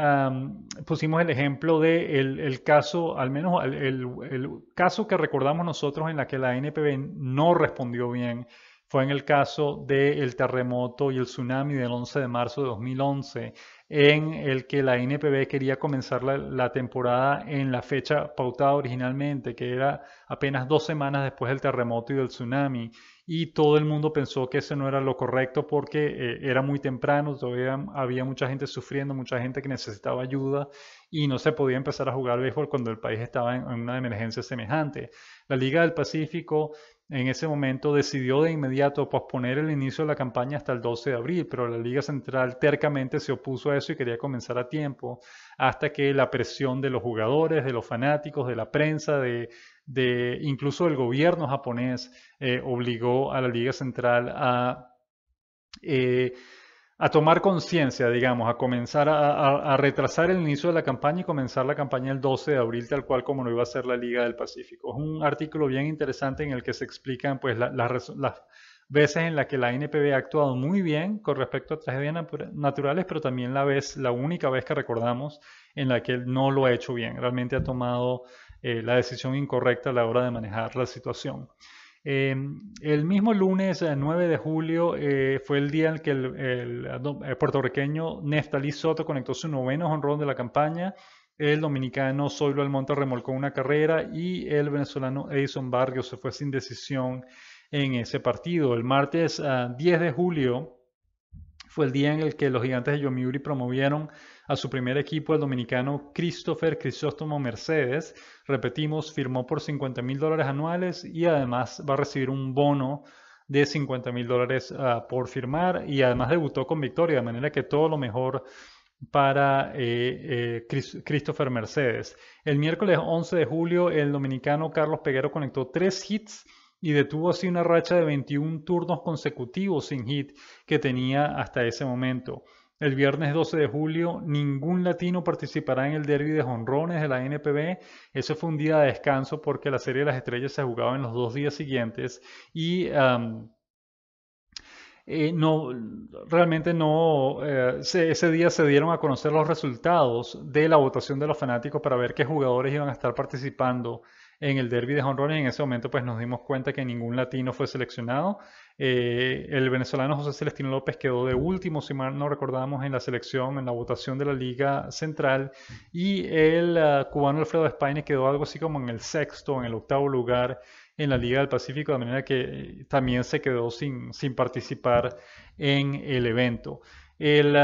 pusimos el ejemplo de el caso, al menos el caso que recordamos nosotros en la que la NPB no respondió bien, fue en el caso del terremoto y el tsunami del 11 de marzo de 2011, en el que la NPB quería comenzar la temporada en la fecha pautada originalmente, que era apenas 2 semanas después del terremoto y del tsunami, y todo el mundo pensó que eso no era lo correcto porque era muy temprano, todavía había mucha gente sufriendo, mucha gente que necesitaba ayuda, y no se podía empezar a jugar béisbol cuando el país estaba en una emergencia semejante. La Liga del Pacífico en ese momento decidió de inmediato posponer el inicio de la campaña hasta el 12 de abril, pero la Liga Central tercamente se opuso a eso y quería comenzar a tiempo, hasta que la presión de los jugadores, de los fanáticos, de la prensa, incluso del gobierno japonés, obligó a la Liga Central a tomar conciencia, digamos, a comenzar a retrasar el inicio de la campaña y comenzar la campaña el 12 de abril, tal cual como lo iba a hacer la Liga del Pacífico. Es un artículo bien interesante en el que se explican pues, las veces en las que la NPB ha actuado muy bien con respecto a tragedias naturales, pero también la única vez que recordamos en la que no lo ha hecho bien. Realmente ha tomado la decisión incorrecta a la hora de manejar la situación. El mismo lunes 9 de julio fue el día en que el puertorriqueño Neftali Soto conectó su 9º jonrón de la campaña. El dominicano Zoilo Almonte remolcó una carrera y el venezolano Edison Barrios se fue sin decisión en ese partido. El martes 10 de julio fue el día en el que los Gigantes de Yomiuri promovieron a su primer equipo, el dominicano Christopher Crisóstomo Mercedes. Repetimos, firmó por $50,000 anuales y además va a recibir un bono de $50,000 por firmar, y además debutó con victoria, de manera que todo lo mejor para Christopher Mercedes. El miércoles 11 de julio el dominicano Carlos Peguero conectó 3 hits y detuvo así una racha de 21 turnos consecutivos sin hit que tenía hasta ese momento. El viernes 12 de julio ningún latino participará en el derby de jonrones de la NPB. Ese fue un día de descanso porque la Serie de las Estrellas se jugaba en los 2 días siguientes, y realmente no, ese día se dieron a conocer los resultados de la votación de los fanáticos para ver qué jugadores iban a estar participando en el derby de jonrones. En ese momento pues nos dimos cuenta que ningún latino fue seleccionado. El venezolano José Celestino López quedó de último, si mal no recordamos, en la selección, en la votación de la Liga Central, y el cubano Alfredo Espaine quedó algo así como en el sexto, en el octavo lugar en la Liga del Pacífico, de manera que también se quedó sin participar en el evento. El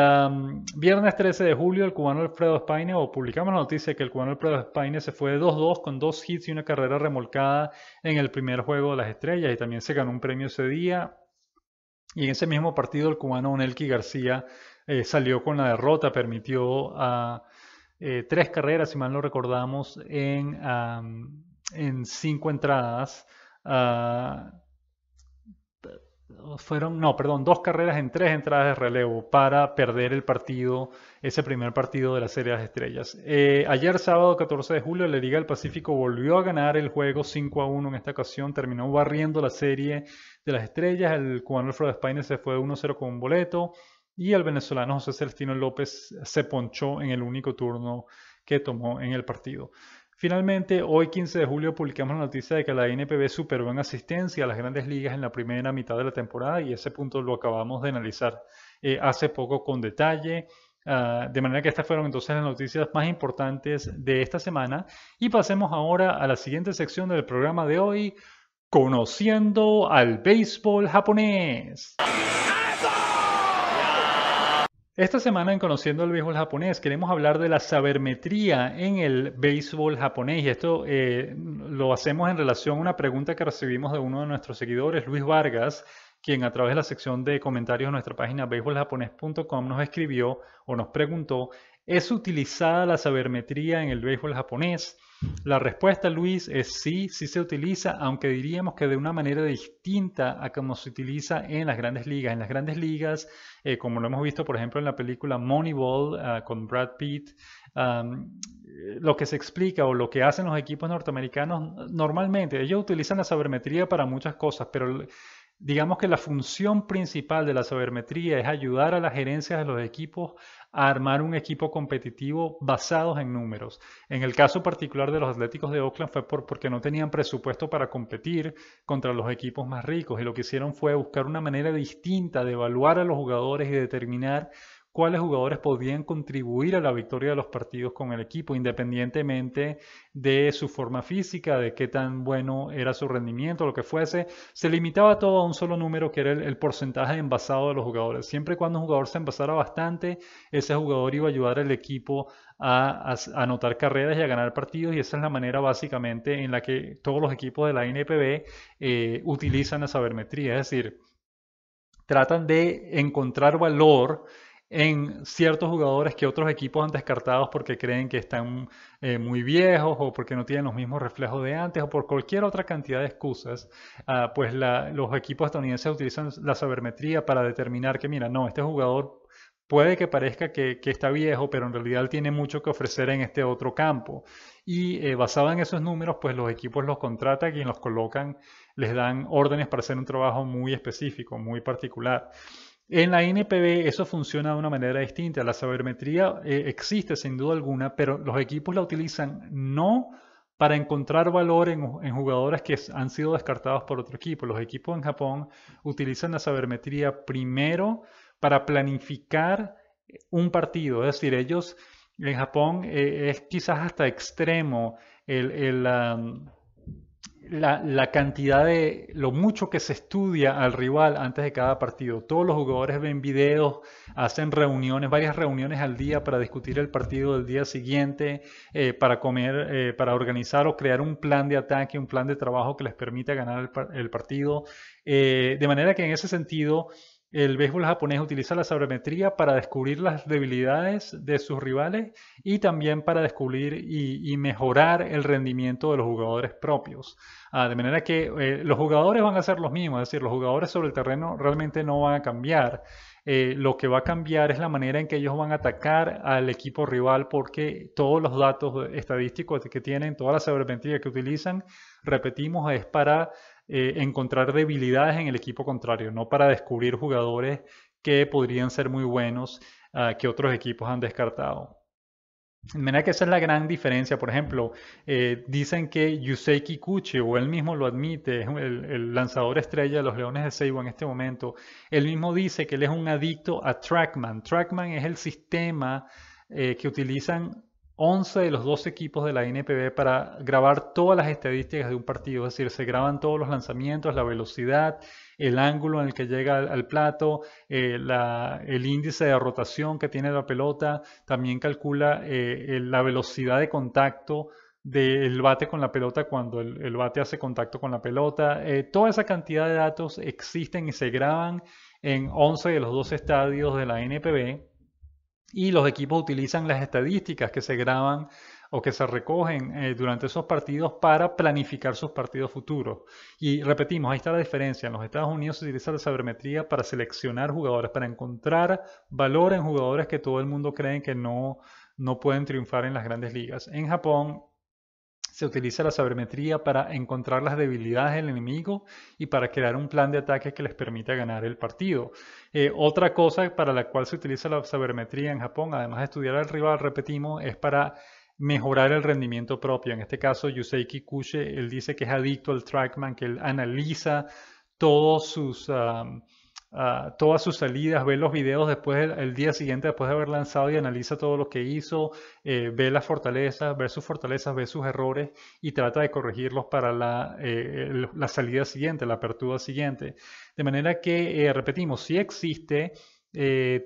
viernes 13 de julio, el cubano Alfredo Espaine, o publicamos la noticia que el cubano Alfredo Espaine se fue de 2-2 con 2 hits y una carrera remolcada en el primer juego de las estrellas, y también se ganó un premio ese día. Y en ese mismo partido, el cubano Onelki García salió con la derrota, permitió a 3 carreras, si mal no recordamos, en 5 entradas. Uh, no, perdón, 2 carreras en 3 entradas de relevo para perder el partido, ese primer partido de la Serie de las Estrellas. Ayer, sábado 14 de julio, la Liga del Pacífico volvió a ganar el juego 5-1 en esta ocasión, terminó barriendo la Serie de las Estrellas. El cubano Alfredo Espaine se fue 1-0 con un boleto, y el venezolano José Celestino López se ponchó en el único turno que tomó en el partido. Finalmente, hoy 15 de julio publicamos la noticia de que la NPB superó en asistencia a las grandes ligas en la primera mitad de la temporada, y ese punto lo acabamos de analizar hace poco con detalle. De manera que estas fueron entonces las noticias más importantes de esta semana, y pasemos ahora a la siguiente sección del programa de hoy, conociendo al béisbol japonés. Esta semana en Conociendo el Béisbol Japonés queremos hablar de la sabermetría en el béisbol japonés, y esto lo hacemos en relación a una pregunta que recibimos de uno de nuestros seguidores, Luis Vargas, quien a través de la sección de comentarios de nuestra página beisboljaponés.com nos escribió o nos preguntó: ¿es utilizada la sabermetría en el béisbol japonés? La respuesta, Luis, es sí, sí se utiliza, aunque diríamos que de una manera distinta a como se utiliza en las grandes ligas. En las grandes ligas, como lo hemos visto, por ejemplo, en la película Moneyball con Brad Pitt, lo que se explica o lo que hacen los equipos norteamericanos, normalmente ellos utilizan la sabermetría para muchas cosas, pero digamos que la función principal de la sabermetría es ayudar a las gerencias de los equipos a armar un equipo competitivo basados en números. En el caso particular de los Atléticos de Oakland fue porque no tenían presupuesto para competir contra los equipos más ricos, y lo que hicieron fue buscar una manera distinta de evaluar a los jugadores y determinar cuáles jugadores podían contribuir a la victoria de los partidos con el equipo, independientemente de su forma física, de qué tan bueno era su rendimiento, lo que fuese. Se limitaba todo a un solo número, que era el porcentaje de envasado de los jugadores. Siempre y cuando un jugador se envasara bastante, ese jugador iba a ayudar al equipo a anotar carreras y a ganar partidos, y esa es la manera básicamente en la que todos los equipos de la NPB utilizan la sabermetría, es decir, tratan de encontrar valor en ciertos jugadores que otros equipos han descartado porque creen que están muy viejos, o porque no tienen los mismos reflejos de antes, o por cualquier otra cantidad de excusas. Pues los equipos estadounidenses utilizan la sabermetría para determinar que, mira, no, este jugador puede que parezca que está viejo, pero en realidad él tiene mucho que ofrecer en este otro campo. Y basado en esos números, pues los equipos los contratan y los colocan, les dan órdenes para hacer un trabajo muy específico, muy particular. En la NPB eso funciona de una manera distinta. La sabermetría existe sin duda alguna, pero los equipos la utilizan no para encontrar valor en jugadores que han sido descartados por otro equipo. Los equipos en Japón utilizan la sabermetría primero para planificar un partido. Es decir, ellos en Japón es quizás hasta extremo la cantidad de lo mucho que se estudia al rival antes de cada partido. Todos los jugadores ven videos, hacen reuniones, varias reuniones al día para discutir el partido del día siguiente, para comer, para organizar o crear un plan de ataque, un plan de trabajo que les permita ganar el partido. De manera que en ese sentido, el béisbol japonés utiliza la sabermetría para descubrir las debilidades de sus rivales, y también para descubrir y mejorar el rendimiento de los jugadores propios. De manera que los jugadores van a ser los mismos, es decir, los jugadores sobre el terreno realmente no van a cambiar. Lo que va a cambiar es la manera en que ellos van a atacar al equipo rival, porque todos los datos estadísticos que tienen, toda la sabermetría que utilizan, repetimos, es para encontrar debilidades en el equipo contrario, no para descubrir jugadores que podrían ser muy buenos, que otros equipos han descartado. De manera que esa es la gran diferencia. Por ejemplo, dicen que Yusei Kikuchi, o él mismo lo admite, es el lanzador estrella de los Leones de Seibo en este momento, él mismo dice que él es un adicto a TrackMan. TrackMan es el sistema que utilizan 11 de los 12 equipos de la NPB para grabar todas las estadísticas de un partido. Es decir, se graban todos los lanzamientos, la velocidad, el ángulo en el que llega al plato, el índice de rotación que tiene la pelota, también calcula la velocidad de contacto del bate con la pelota cuando el bate hace contacto con la pelota. Toda esa cantidad de datos existen y se graban en 11 de los 12 estadios de la NPB y los equipos utilizan las estadísticas que se graban o que se recogen durante esos partidos para planificar sus partidos futuros. Y repetimos, ahí está la diferencia. En los Estados Unidos se utiliza la sabermetría para seleccionar jugadores, para encontrar valor en jugadores que todo el mundo cree que no pueden triunfar en las grandes ligas. En Japón se utiliza la sabermetría para encontrar las debilidades del enemigo y para crear un plan de ataque que les permita ganar el partido. Otra cosa para la cual se utiliza la sabermetría en Japón, además de estudiar al rival, repetimos, es para mejorar el rendimiento propio. En este caso, Yusei Kikuchi, él dice que es adicto al TrackMan, que él analiza todos todas sus salidas, ve los videos después el día siguiente después de haber lanzado y analiza todo lo que hizo, ve las fortalezas, ve sus fortalezas, ve sus errores y trata de corregirlos para la salida siguiente, la apertura siguiente. De manera que, repetimos, sí existe.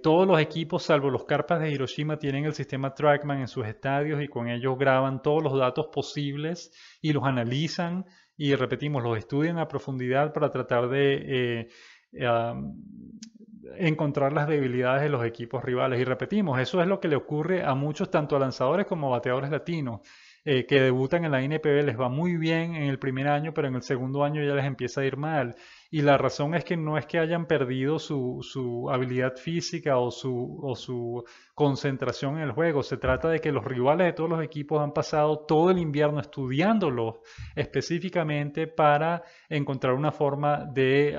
Todos los equipos, salvo los Carpas de Hiroshima, tienen el sistema TrackMan en sus estadios y con ellos graban todos los datos posibles y los analizan y repetimos, los estudian a profundidad para tratar de encontrar las debilidades de los equipos rivales. Y repetimos, eso es lo que le ocurre a muchos, tanto a lanzadores como a bateadores latinos, que debutan en la NPB, les va muy bien en el primer año, pero en el segundo año ya les empieza a ir mal. Y la razón es que no es que hayan perdido su habilidad física o su concentración en el juego. Se trata de que los rivales de todos los equipos han pasado todo el invierno estudiándolos específicamente para encontrar una forma de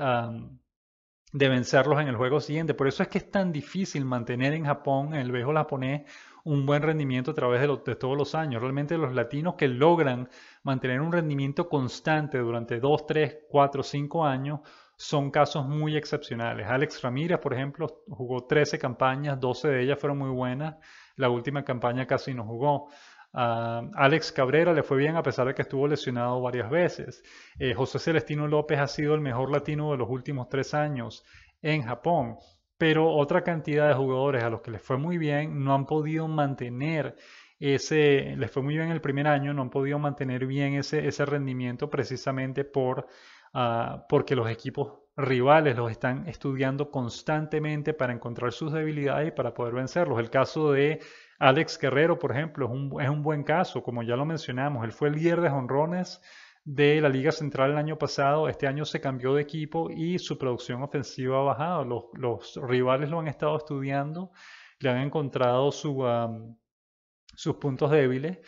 vencerlos en el juego siguiente. Por eso es que es tan difícil mantener en Japón, en el béisbol japonés, un buen rendimiento a través de todos los años. Realmente los latinos que logran mantener un rendimiento constante durante 2, 3, 4, 5 años son casos muy excepcionales. Alex Ramírez, por ejemplo, jugó 13 campañas, 12 de ellas fueron muy buenas. La última campaña casi no jugó. Alex Cabrera le fue bien a pesar de que estuvo lesionado varias veces. José Celestino López ha sido el mejor latino de los últimos 3 años en Japón, pero otra cantidad de jugadores a los que les fue muy bien no han podido mantener les fue muy bien el primer año, no han podido mantener bien ese rendimiento precisamente porque los equipos rivales los están estudiando constantemente para encontrar sus debilidades y para poder vencerlos. El caso de Alex Guerrero, por ejemplo, es un buen caso, como ya lo mencionamos. Él fue el líder de jonrones de la Liga Central el año pasado. Este año se cambió de equipo y su producción ofensiva ha bajado. Los rivales lo han estado estudiando, le han encontrado sus puntos débiles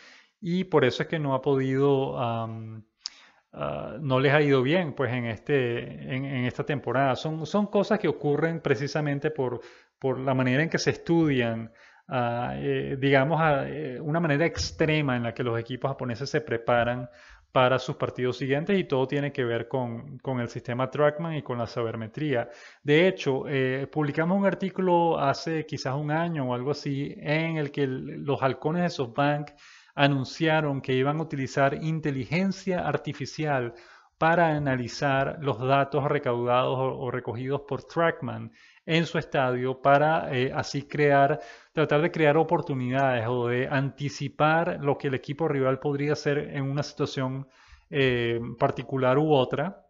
y por eso es que no ha podido, no les ha ido bien pues en esta temporada. Son cosas que ocurren precisamente por la manera en que se estudian digamos, una manera extrema en la que los equipos japoneses se preparan para sus partidos siguientes y todo tiene que ver con el sistema TrackMan y con la sabermetría. De hecho, publicamos un artículo hace quizás un año o algo así en el que los halcones de SoftBank anunciaron que iban a utilizar inteligencia artificial para analizar los datos recaudados o recogidos por TrackMan en su estadio para así tratar de crear oportunidades o de anticipar lo que el equipo rival podría hacer en una situación particular u otra,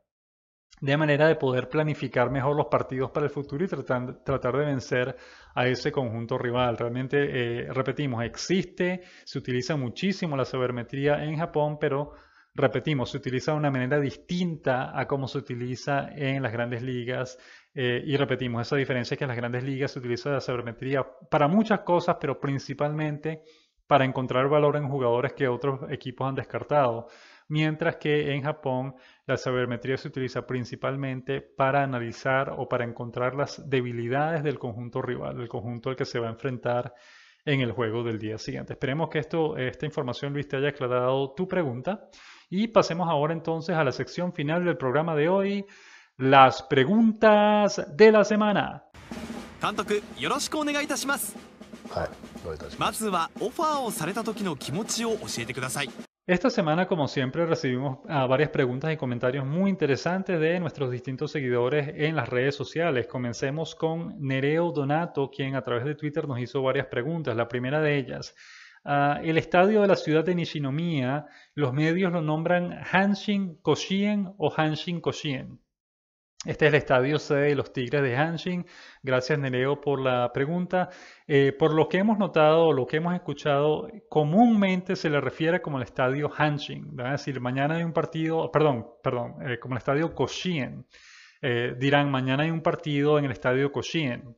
de manera de poder planificar mejor los partidos para el futuro y tratar de vencer a ese conjunto rival. Realmente, repetimos, se utiliza muchísimo la sabermetría en Japón, pero repetimos, se utiliza de una manera distinta a como se utiliza en las grandes ligas. Y repetimos, esa diferencia es que en las grandes ligas se utiliza la sabermetría para muchas cosas, pero principalmente para encontrar valor en jugadores que otros equipos han descartado. Mientras que en Japón la sabermetría se utiliza principalmente para analizar o para encontrar las debilidades del conjunto rival, del conjunto al que se va a enfrentar en el juego del día siguiente. Esperemos que esta información, Luis, te haya aclarado tu pregunta. Y pasemos ahora entonces a la sección final del programa de hoy, las preguntas de la semana. 監督、よろしくお願いいたします。はい、どういたしまます。ずはオファーをされた時の気持ちを教えてください。 Esta semana, como siempre, recibimos varias preguntas y comentarios muy interesantes de nuestros distintos seguidores en las redes sociales. Comencemos con Nereo Donato, quien a través de Twitter nos hizo varias preguntas. La primera de ellas, el estadio de la ciudad de Nishinomiya, los medios lo nombran Hanshin Koshien o Hanshin Koshien. Este es el estadio sede de los Tigres de Hanshin. Gracias, Nereo, por la pregunta. Por lo que hemos notado, lo que hemos escuchado, comúnmente se le refiere como el estadio Hanshin. Es decir, mañana hay un partido, como el estadio Koshien. Dirán, mañana hay un partido en el estadio Koshien.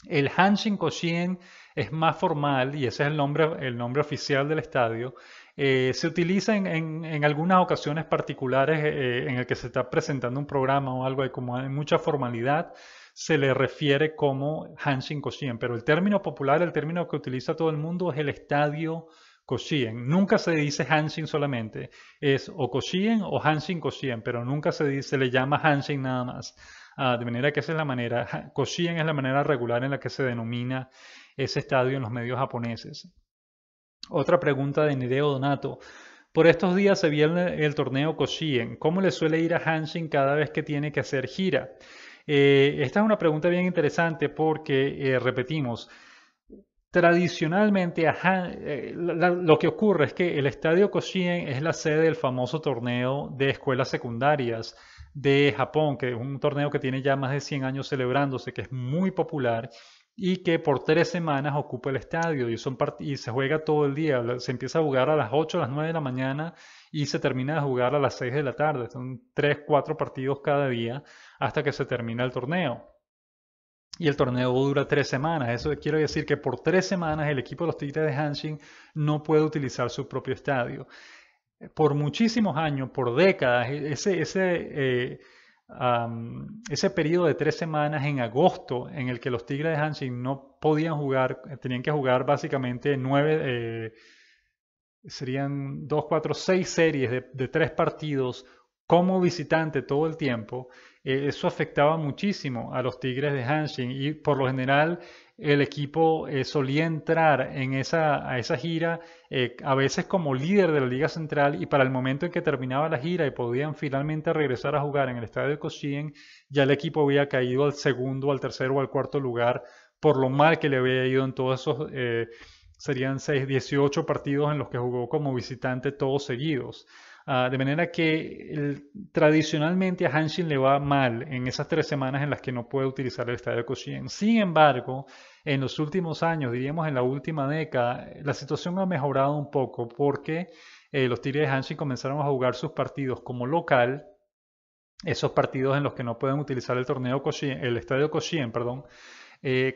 El Hanshin Koshien es más formal y ese es el nombre oficial del estadio. Se utiliza en algunas ocasiones particulares en el que se está presentando un programa o algo, como hay mucha formalidad, se le refiere como Hanshin Koshien, pero el término popular, el término que utiliza todo el mundo es el estadio Koshien. Nunca se dice Hanshin solamente, es o Koshien o Hanshin Koshien, pero nunca se le llama Hanshin nada más. De manera que esa es la manera, Koshien es la manera regular en la que se denomina ese estadio en los medios japoneses. Otra pregunta de Nereo Donato. Por estos días se viene el torneo Koshien. ¿Cómo le suele ir a Hanshin cada vez que tiene que hacer gira? Esta es una pregunta bien interesante porque, repetimos, tradicionalmente lo que ocurre es que el estadio Koshien es la sede del famoso torneo de escuelas secundarias de Japón, que es un torneo que tiene ya más de 100 años celebrándose, que es muy popular y que por 3 semanas ocupa el estadio y se juega todo el día. Se empieza a jugar a las 8, a las 9 de la mañana y se termina de jugar a las 6 de la tarde. Son 3, 4 partidos cada día hasta que se termina el torneo. Y el torneo dura 3 semanas. Eso quiere decir que por 3 semanas el equipo de los Tigres de Hanshin no puede utilizar su propio estadio. Por muchísimos años, por décadas, ese periodo de 3 semanas en agosto en el que los Tigres de Hanshin no podían jugar, tenían que jugar básicamente 9, serían 2, 4, 6 series de 3 partidos como visitante todo el tiempo. Eso afectaba muchísimo a los Tigres de Hanshin y por lo general el equipo solía entrar a esa gira a veces como líder de la Liga Central y para el momento en que terminaba la gira y podían finalmente regresar a jugar en el estadio de Koshien, ya el equipo había caído al segundo, al tercero o al cuarto lugar por lo mal que le había ido en todos esos, serían 18 partidos en los que jugó como visitante todos seguidos. De manera que tradicionalmente a Hanshin le va mal en esas 3 semanas en las que no puede utilizar el estadio Koshien. Sin embargo, en los últimos años, diríamos en la última década, la situación ha mejorado un poco porque los Tigres de Hanshin comenzaron a jugar sus partidos como local, esos partidos en los que no pueden utilizar el estadio Koshien,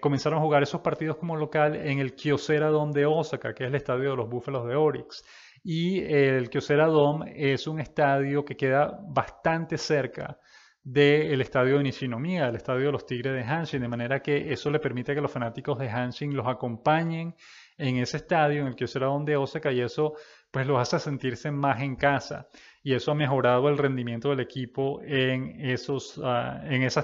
comenzaron a jugar esos partidos como local en el Kyocera Dome de Osaka, que es el estadio de los Búfalos de Orix. Y el Kyocera Dome es un estadio que queda bastante cerca del estadio de Nishinomiya, el estadio de los Tigres de Hanshin, de manera que eso le permite que los fanáticos de Hanshin los acompañen en ese estadio, en el Kyocera Dome de Osaka, y eso pues los hace sentirse más en casa. Y eso ha mejorado el rendimiento del equipo en esas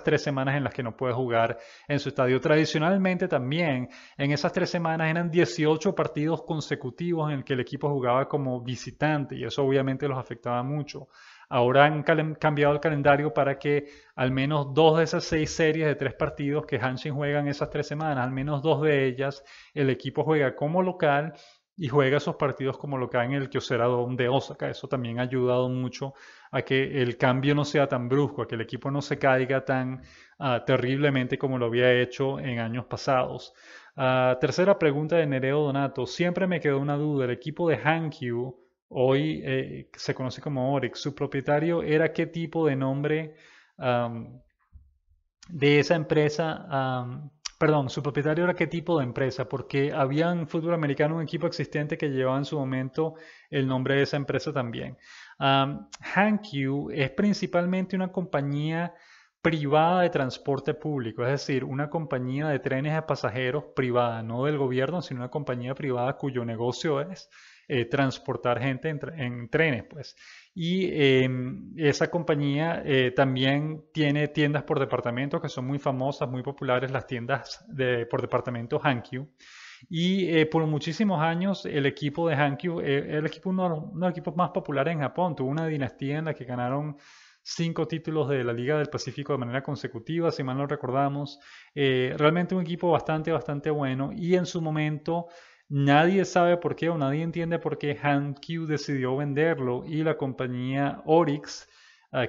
3 semanas en las que no puede jugar en su estadio. Tradicionalmente también, en esas 3 semanas eran 18 partidos consecutivos en el que el equipo jugaba como visitante y eso obviamente los afectaba mucho. Ahora han cambiado el calendario para que al menos 2 de esas 6 series de 3 partidos que Hanshin juega en esas 3 semanas, al menos 2 de ellas, el equipo juega como local y juega esos partidos como local en el Kyocera Dome de Osaka. Eso también ha ayudado mucho a que el cambio no sea tan brusco, a que el equipo no se caiga tan terriblemente como lo había hecho en años pasados. Tercera pregunta de Nereo Donato. Siempre me quedó una duda. El equipo de Hankyu, hoy se conoce como Orix, su propietario era qué tipo de nombre de esa empresa. Su propietario era qué tipo de empresa, porque había en fútbol americano un equipo existente que llevaba en su momento el nombre de esa empresa también. Hankyu es principalmente una compañía privada de transporte público, es decir, una compañía de trenes de pasajeros privada, no del gobierno, sino una compañía privada cuyo negocio es transportar gente en trenes, pues. Y esa compañía también tiene tiendas por departamento que son muy famosas, muy populares, las tiendas por departamento Hankyu. Y por muchísimos años el equipo de Hankyu, el equipo, uno de los equipos más populares en Japón, tuvo una dinastía en la que ganaron 5 títulos de la Liga del Pacífico de manera consecutiva, si mal no recordamos. Realmente un equipo bastante bueno y en su momento nadie sabe por qué o nadie entiende por qué Hankyu decidió venderlo y la compañía Orix,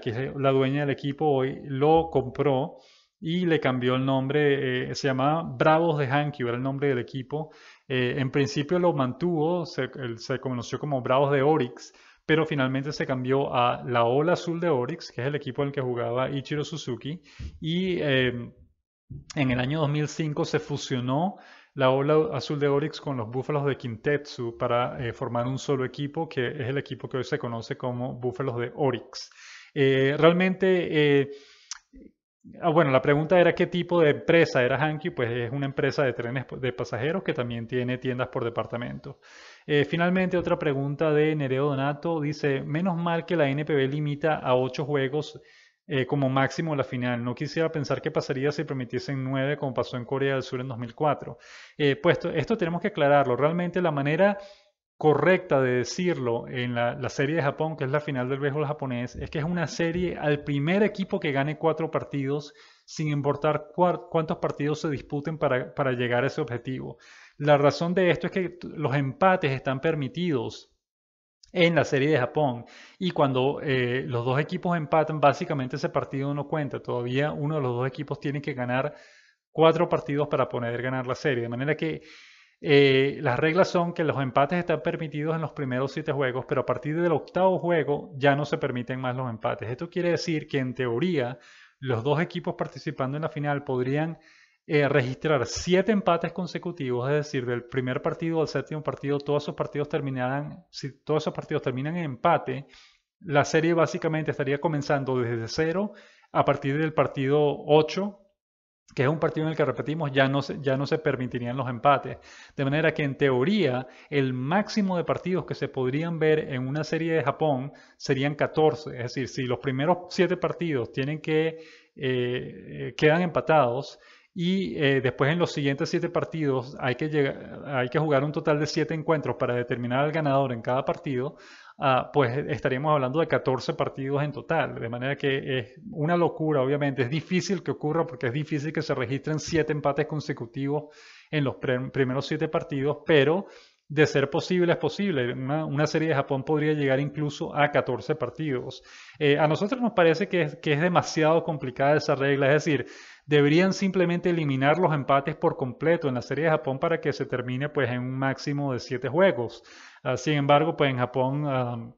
que es la dueña del equipo hoy, lo compró y le cambió el nombre, se llamaba Bravos de Hankyu, era el nombre del equipo. En principio lo mantuvo, se conoció como Bravos de Orix, pero finalmente se cambió a la Ola Azul de Orix, que es el equipo en el que jugaba Ichiro Suzuki, y en el año 2005 se fusionó la Ola Azul de Orix con los Búfalos de Kintetsu para formar un solo equipo, que es el equipo que hoy se conoce como Búfalos de Orix. Realmente... bueno, la pregunta era qué tipo de empresa era Hankyu, pues es una empresa de trenes de pasajeros que también tiene tiendas por departamento. Finalmente, otra pregunta de Nereo Donato dice, menos mal que la NPB limita a 8 juegos como máximo la final. No quisiera pensar qué pasaría si permitiesen 9 como pasó en Corea del Sur en 2004. Pues esto tenemos que aclararlo. Realmente la manera correcta de decirlo en la serie de Japón, que es la final del béisbol japonés, es que es una serie al primer equipo que gane 4 partidos, sin importar cuántos partidos se disputen para llegar a ese objetivo. La razón de esto es que los empates están permitidos en la serie de Japón y cuando los dos equipos empatan, básicamente ese partido no cuenta. Todavía uno de los dos equipos tiene que ganar 4 partidos para poder ganar la serie. De manera que las reglas son que los empates están permitidos en los primeros 7 juegos, pero a partir del 8º juego ya no se permiten más los empates. Esto quiere decir que en teoría los dos equipos participando en la final podrían registrar 7 empates consecutivos, es decir, del primer partido al 7º partido, todos esos partidos terminarán, si todos esos partidos terminan en empate, la serie básicamente estaría comenzando desde cero a partir del partido 8, que es un partido en el que repetimos, ya no se permitirían los empates. De manera que en teoría el máximo de partidos que se podrían ver en una serie de Japón serían 14. Es decir, si los primeros 7 partidos quedan empatados y después en los siguientes 7 partidos hay que jugar un total de 7 encuentros para determinar al ganador en cada partido, pues estaríamos hablando de 14 partidos en total, de manera que es una locura, obviamente, es difícil que ocurra porque es difícil que se registren 7 empates consecutivos en los primeros 7 partidos, pero de ser posible es posible. Una serie de Japón podría llegar incluso a 14 partidos. A nosotros nos parece que es demasiado complicada esa regla, es decir, deberían simplemente eliminar los empates por completo en la serie de Japón para que se termine pues en un máximo de 7 juegos. Sin embargo, pues en Japón,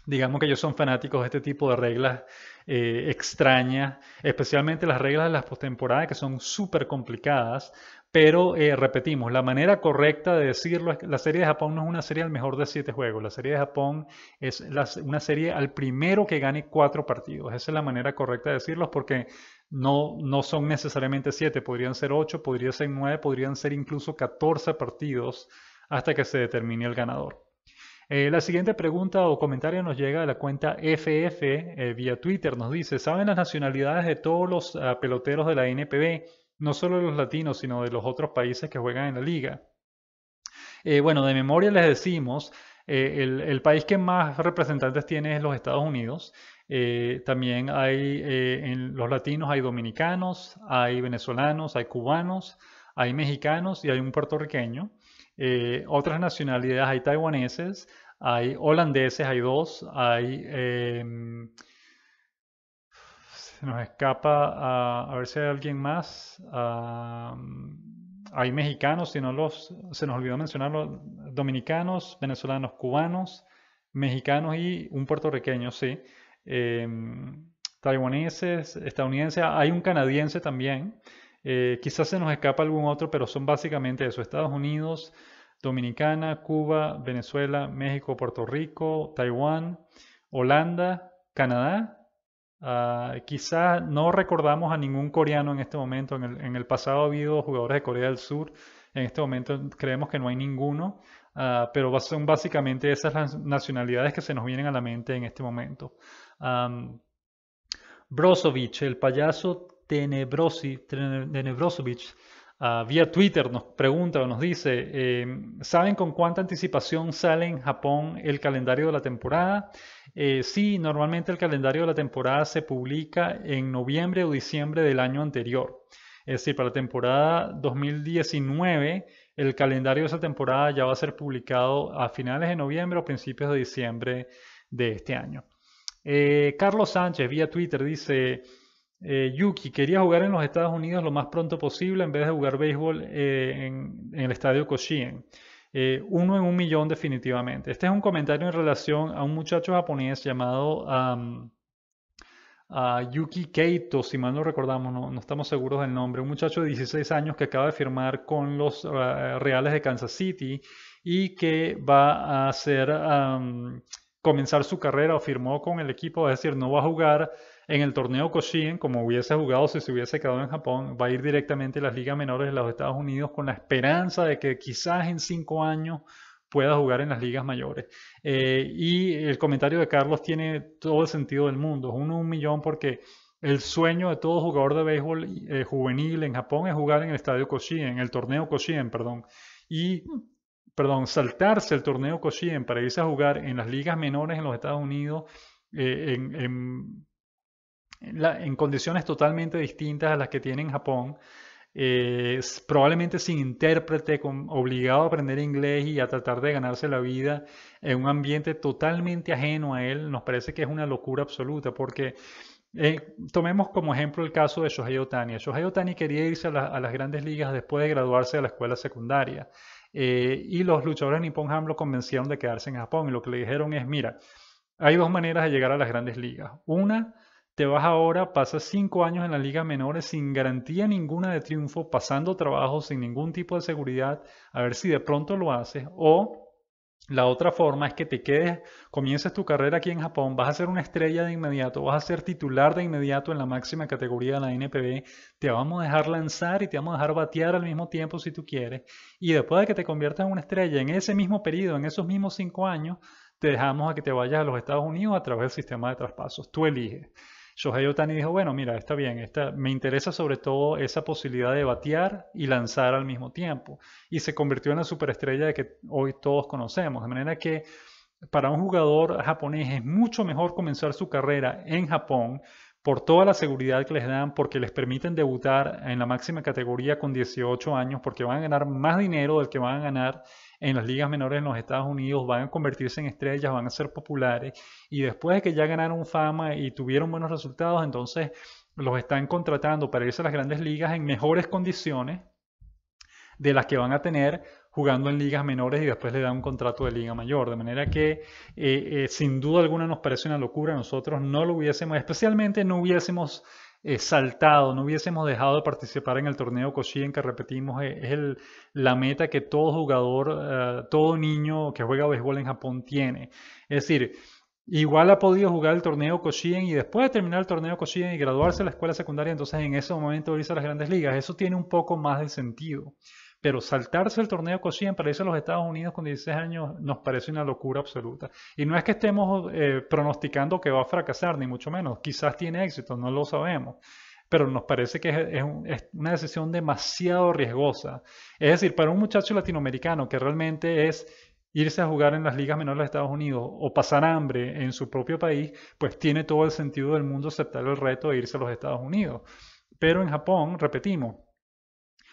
digamos que ellos son fanáticos de este tipo de reglas extrañas, especialmente las reglas de las postemporadas que son súper complicadas. Pero repetimos, la manera correcta de decirlo es que la serie de Japón no es una serie al mejor de 7 juegos. La serie de Japón es una serie al primero que gane 4 partidos. Esa es la manera correcta de decirlo porque no son necesariamente 7, podrían ser 8, podrían ser 9, podrían ser incluso 14 partidos hasta que se determine el ganador. La siguiente pregunta o comentario nos llega de la cuenta FF vía Twitter. Nos dice, ¿saben las nacionalidades de todos los peloteros de la NPB? No solo de los latinos, sino de los otros países que juegan en la liga. Bueno, de memoria les decimos, el país que más representantes tiene es los Estados Unidos. También hay, en los latinos hay dominicanos, hay venezolanos, hay cubanos, hay mexicanos y hay un puertorriqueño. Otras nacionalidades, hay taiwaneses, hay holandeses, hay 2, hay... se nos escapa, a ver si hay alguien más. Hay mexicanos, si no se nos olvidó mencionarlos, dominicanos, venezolanos, cubanos, mexicanos y un puertorriqueño, sí. Taiwaneses, estadounidenses, hay un canadiense también. Quizás se nos escapa algún otro, pero son básicamente eso: Estados Unidos, Dominicana, Cuba, Venezuela, México, Puerto Rico, Taiwán, Holanda, Canadá Quizás no recordamos a ningún coreano en este momento. En el pasado ha habido jugadores de Corea del Sur. En este momento creemos que no hay ninguno. Pero son básicamente esas las nacionalidades que se nos vienen a la mente en este momento. Brozovic, el payaso Tenebrosovich, vía Twitter nos pregunta o nos dice, ¿saben con cuánta anticipación sale en Japón el calendario de la temporada? Sí, normalmente el calendario de la temporada se publica en noviembre o diciembre del año anterior. Es decir, para la temporada 2019, el calendario de esa temporada ya va a ser publicado a finales de noviembre o principios de diciembre de este año. Carlos Sánchez, vía Twitter, dice, Yuki, quería jugar en los Estados Unidos lo más pronto posible en vez de jugar béisbol en el estadio Koshien. 1 en 1.000.000 definitivamente. Este es un comentario en relación a un muchacho japonés llamado Yuki Keito, si mal no recordamos, no estamos seguros del nombre, un muchacho de 16 años que acaba de firmar con los Reales de Kansas City y que va a hacer comenzar su carrera o firmó con el equipo, es decir, no va a jugar en el torneo Koshien como hubiese jugado si se hubiese quedado en Japón, va a ir directamente a las ligas menores de los Estados Unidos con la esperanza de que quizás en 5 años pueda jugar en las ligas mayores. Y el comentario de Carlos tiene todo el sentido del mundo, es 1 en 1.000.000 porque el sueño de todo jugador de béisbol juvenil en Japón es jugar en el estadio Koshien, en el torneo Koshien, perdón. Y saltarse el torneo Koshien para irse a jugar en las ligas menores en los Estados Unidos en condiciones totalmente distintas a las que tiene en Japón, probablemente sin intérprete, obligado a aprender inglés y a tratar de ganarse la vida en un ambiente totalmente ajeno a él, nos parece que es una locura absoluta porque tomemos como ejemplo el caso de Shohei Ohtani. Shohei Ohtani quería irse a las grandes ligas después de graduarse de la escuela secundaria. Y los luchadores de Nippon Ham lo convencieron de quedarse en Japón y lo que le dijeron es, mira, hay 2 maneras de llegar a las grandes ligas. Una, te vas ahora, pasas 5 años en las ligas menores sin garantía ninguna de triunfo, pasando trabajo sin ningún tipo de seguridad, a ver si de pronto lo haces. O la otra forma es que te quedes, comiences tu carrera aquí en Japón, vas a ser una estrella de inmediato, vas a ser titular de inmediato en la máxima categoría de la NPB, te vamos a dejar lanzar y te vamos a dejar batear al mismo tiempo si tú quieres. Y después de que te conviertas en una estrella, en ese mismo periodo, en esos mismos 5 años, te dejamos a que te vayas a los Estados Unidos a través del sistema de traspasos. Tú eliges. Shohei Ohtani dijo, bueno, mira, está bien, me interesa sobre todo esa posibilidad de batear y lanzar al mismo tiempo. Y se convirtió en la superestrella de que hoy todos conocemos. De manera que para un jugador japonés es mucho mejor comenzar su carrera en Japón por toda la seguridad que les dan, porque les permiten debutar en la máxima categoría con 18 años, porque van a ganar más dinero del que van a ganar en las ligas menores en los Estados Unidos, van a convertirse en estrellas, van a ser populares y después de que ya ganaron fama y tuvieron buenos resultados, entonces los están contratando para irse a las grandes ligas en mejores condiciones de las que van a tener jugando en ligas menores y después le dan un contrato de liga mayor. De manera que sin duda alguna nos parece una locura. Nosotros no lo hubiésemos, especialmente no hubiésemos saltado, no hubiésemos dejado de participar en el torneo Koshien, que repetimos, es la meta que todo jugador, todo niño que juega béisbol en Japón tiene. Es decir, igual ha podido jugar el torneo Koshien y después de terminar el torneo Koshien y graduarse de la escuela secundaria, entonces en ese momento irse a las grandes ligas. Eso tiene un poco más de sentido. Pero saltarse el torneo Koshien para irse a los Estados Unidos con 16 años nos parece una locura absoluta. Y no es que estemos pronosticando que va a fracasar, ni mucho menos. Quizás tiene éxito, no lo sabemos. Pero nos parece que es una decisión demasiado riesgosa. Es decir, para un muchacho latinoamericano que realmente es irse a jugar en las ligas menores de Estados Unidos o pasar hambre en su propio país, pues tiene todo el sentido del mundo aceptar el reto de irse a los Estados Unidos. Pero en Japón, repetimos,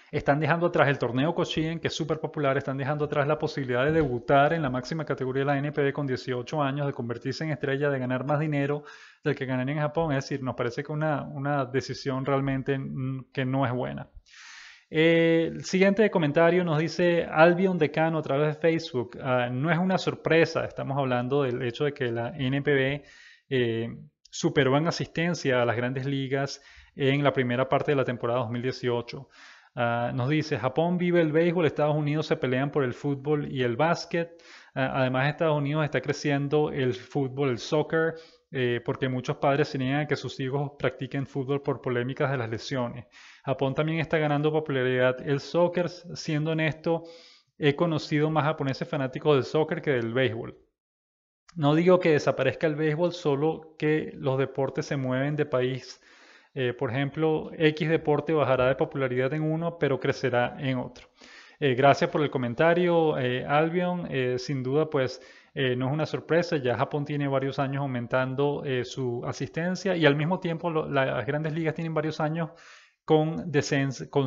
están dejando atrás el torneo Koshien, que es súper popular, están dejando atrás la posibilidad de debutar en la máxima categoría de la NPB con 18 años, de convertirse en estrella, de ganar más dinero del que ganaría en Japón. Es decir, nos parece que una decisión realmente que no es buena. El siguiente comentario nos dice Albion Decano a través de Facebook. No es una sorpresa, estamos hablando del hecho de que la NPB superó en asistencia a las grandes ligas en la primera parte de la temporada 2018. Nos dice, Japón vive el béisbol, Estados Unidos se pelean por el fútbol y el básquet. Además, Estados Unidos está creciendo el fútbol, el soccer, porque muchos padres se niegan a que sus hijos practiquen fútbol por polémicas de las lesiones. Japón también está ganando popularidad el soccer. Siendo honesto, he conocido más japoneses fanáticos del soccer que del béisbol. No digo que desaparezca el béisbol, solo que los deportes se mueven de país. Por ejemplo, X deporte bajará de popularidad en uno, pero crecerá en otro. Gracias por el comentario, Albion. Sin duda, pues no es una sorpresa. Ya Japón tiene varios años aumentando su asistencia y al mismo tiempo las grandes ligas tienen varios años con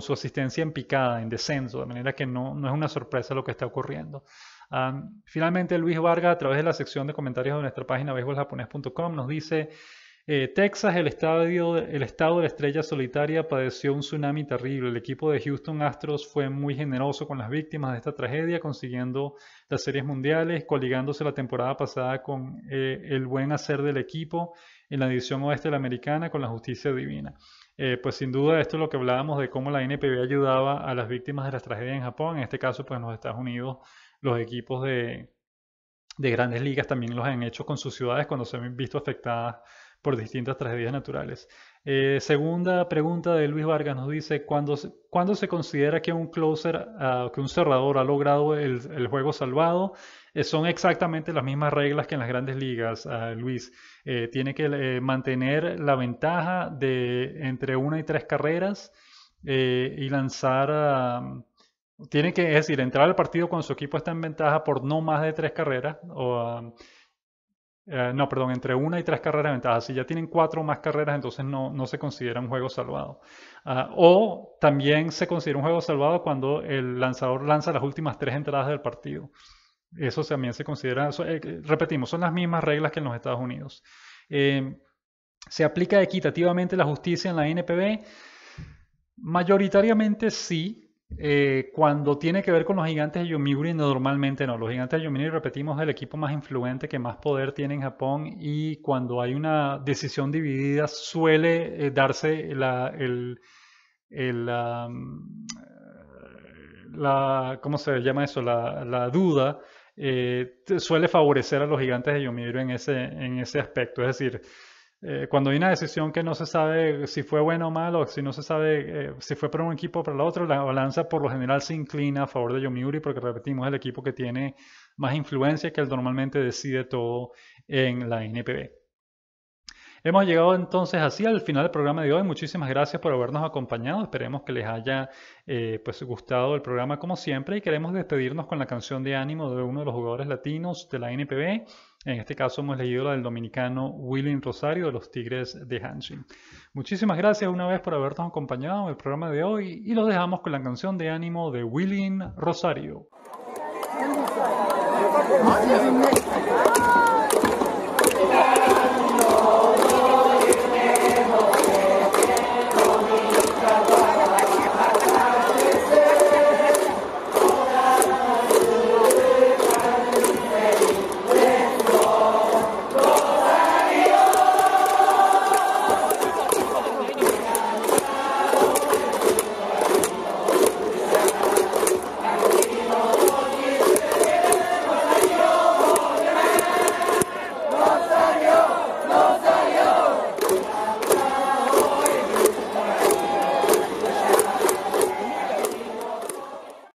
su asistencia en picada, en descenso, de manera que no es una sorpresa lo que está ocurriendo. Finalmente, Luis Vargas, a través de la sección de comentarios de nuestra página beisboljaponés.com, nos dice: Texas, el estado de la estrella solitaria, padeció un tsunami terrible. El equipo de Houston Astros fue muy generoso con las víctimas de esta tragedia, consiguiendo las series mundiales, coligándose la temporada pasada con el buen hacer del equipo en la división oeste de la americana con la justicia divina. Pues sin duda esto es lo que hablábamos de cómo la NPB ayudaba a las víctimas de las tragedias en Japón. En este caso, pues en los Estados Unidos, los equipos de grandes ligas también los han hecho con sus ciudades cuando se han visto afectadas por distintas tragedias naturales. Segunda pregunta de Luis Vargas nos dice: ¿cuándo se considera que un closer, que un cerrador ha logrado el juego salvado? Son exactamente las mismas reglas que en las grandes ligas, Luis. Tiene que mantener la ventaja de entre 1 y 3 carreras y lanzar... tiene que, es decir, entrar al partido cuando su equipo está en ventaja por no más de 3 carreras, entre 1 y 3 carreras de ventaja. Si ya tienen 4 o más carreras, entonces no se considera un juego salvado. O también se considera un juego salvado cuando el lanzador lanza las últimas 3 entradas del partido. Eso también se considera, repetimos, son las mismas reglas que en los Estados Unidos. ¿Se aplica equitativamente la justicia en la NPB? Mayoritariamente sí. Cuando tiene que ver con los Gigantes de Yomiuri, normalmente no. Los Gigantes de Yomiuri, repetimos, es el equipo más influente, que más poder tiene en Japón, y cuando hay una decisión dividida suele darse ¿cómo se llama eso? La duda. Suele favorecer a los Gigantes de Yomiuri en ese aspecto. Es decir, cuando hay una decisión que no se sabe si fue bueno o malo, si no se sabe si fue para un equipo o para el otro, la balanza por lo general se inclina a favor de Yomiuri, porque repetimos, es el equipo que tiene más influencia, que él normalmente decide todo en la NPB. Hemos llegado entonces así al final del programa de hoy. Muchísimas gracias por habernos acompañado. Esperemos que les haya pues gustado el programa como siempre, y queremos despedirnos con la canción de ánimo de uno de los jugadores latinos de la NPB. En este caso hemos elegido la del dominicano Willing Rosario de los Tigres de Hanshin. Muchísimas gracias una vez por habernos acompañado en el programa de hoy, y los dejamos con la canción de ánimo de Willing Rosario.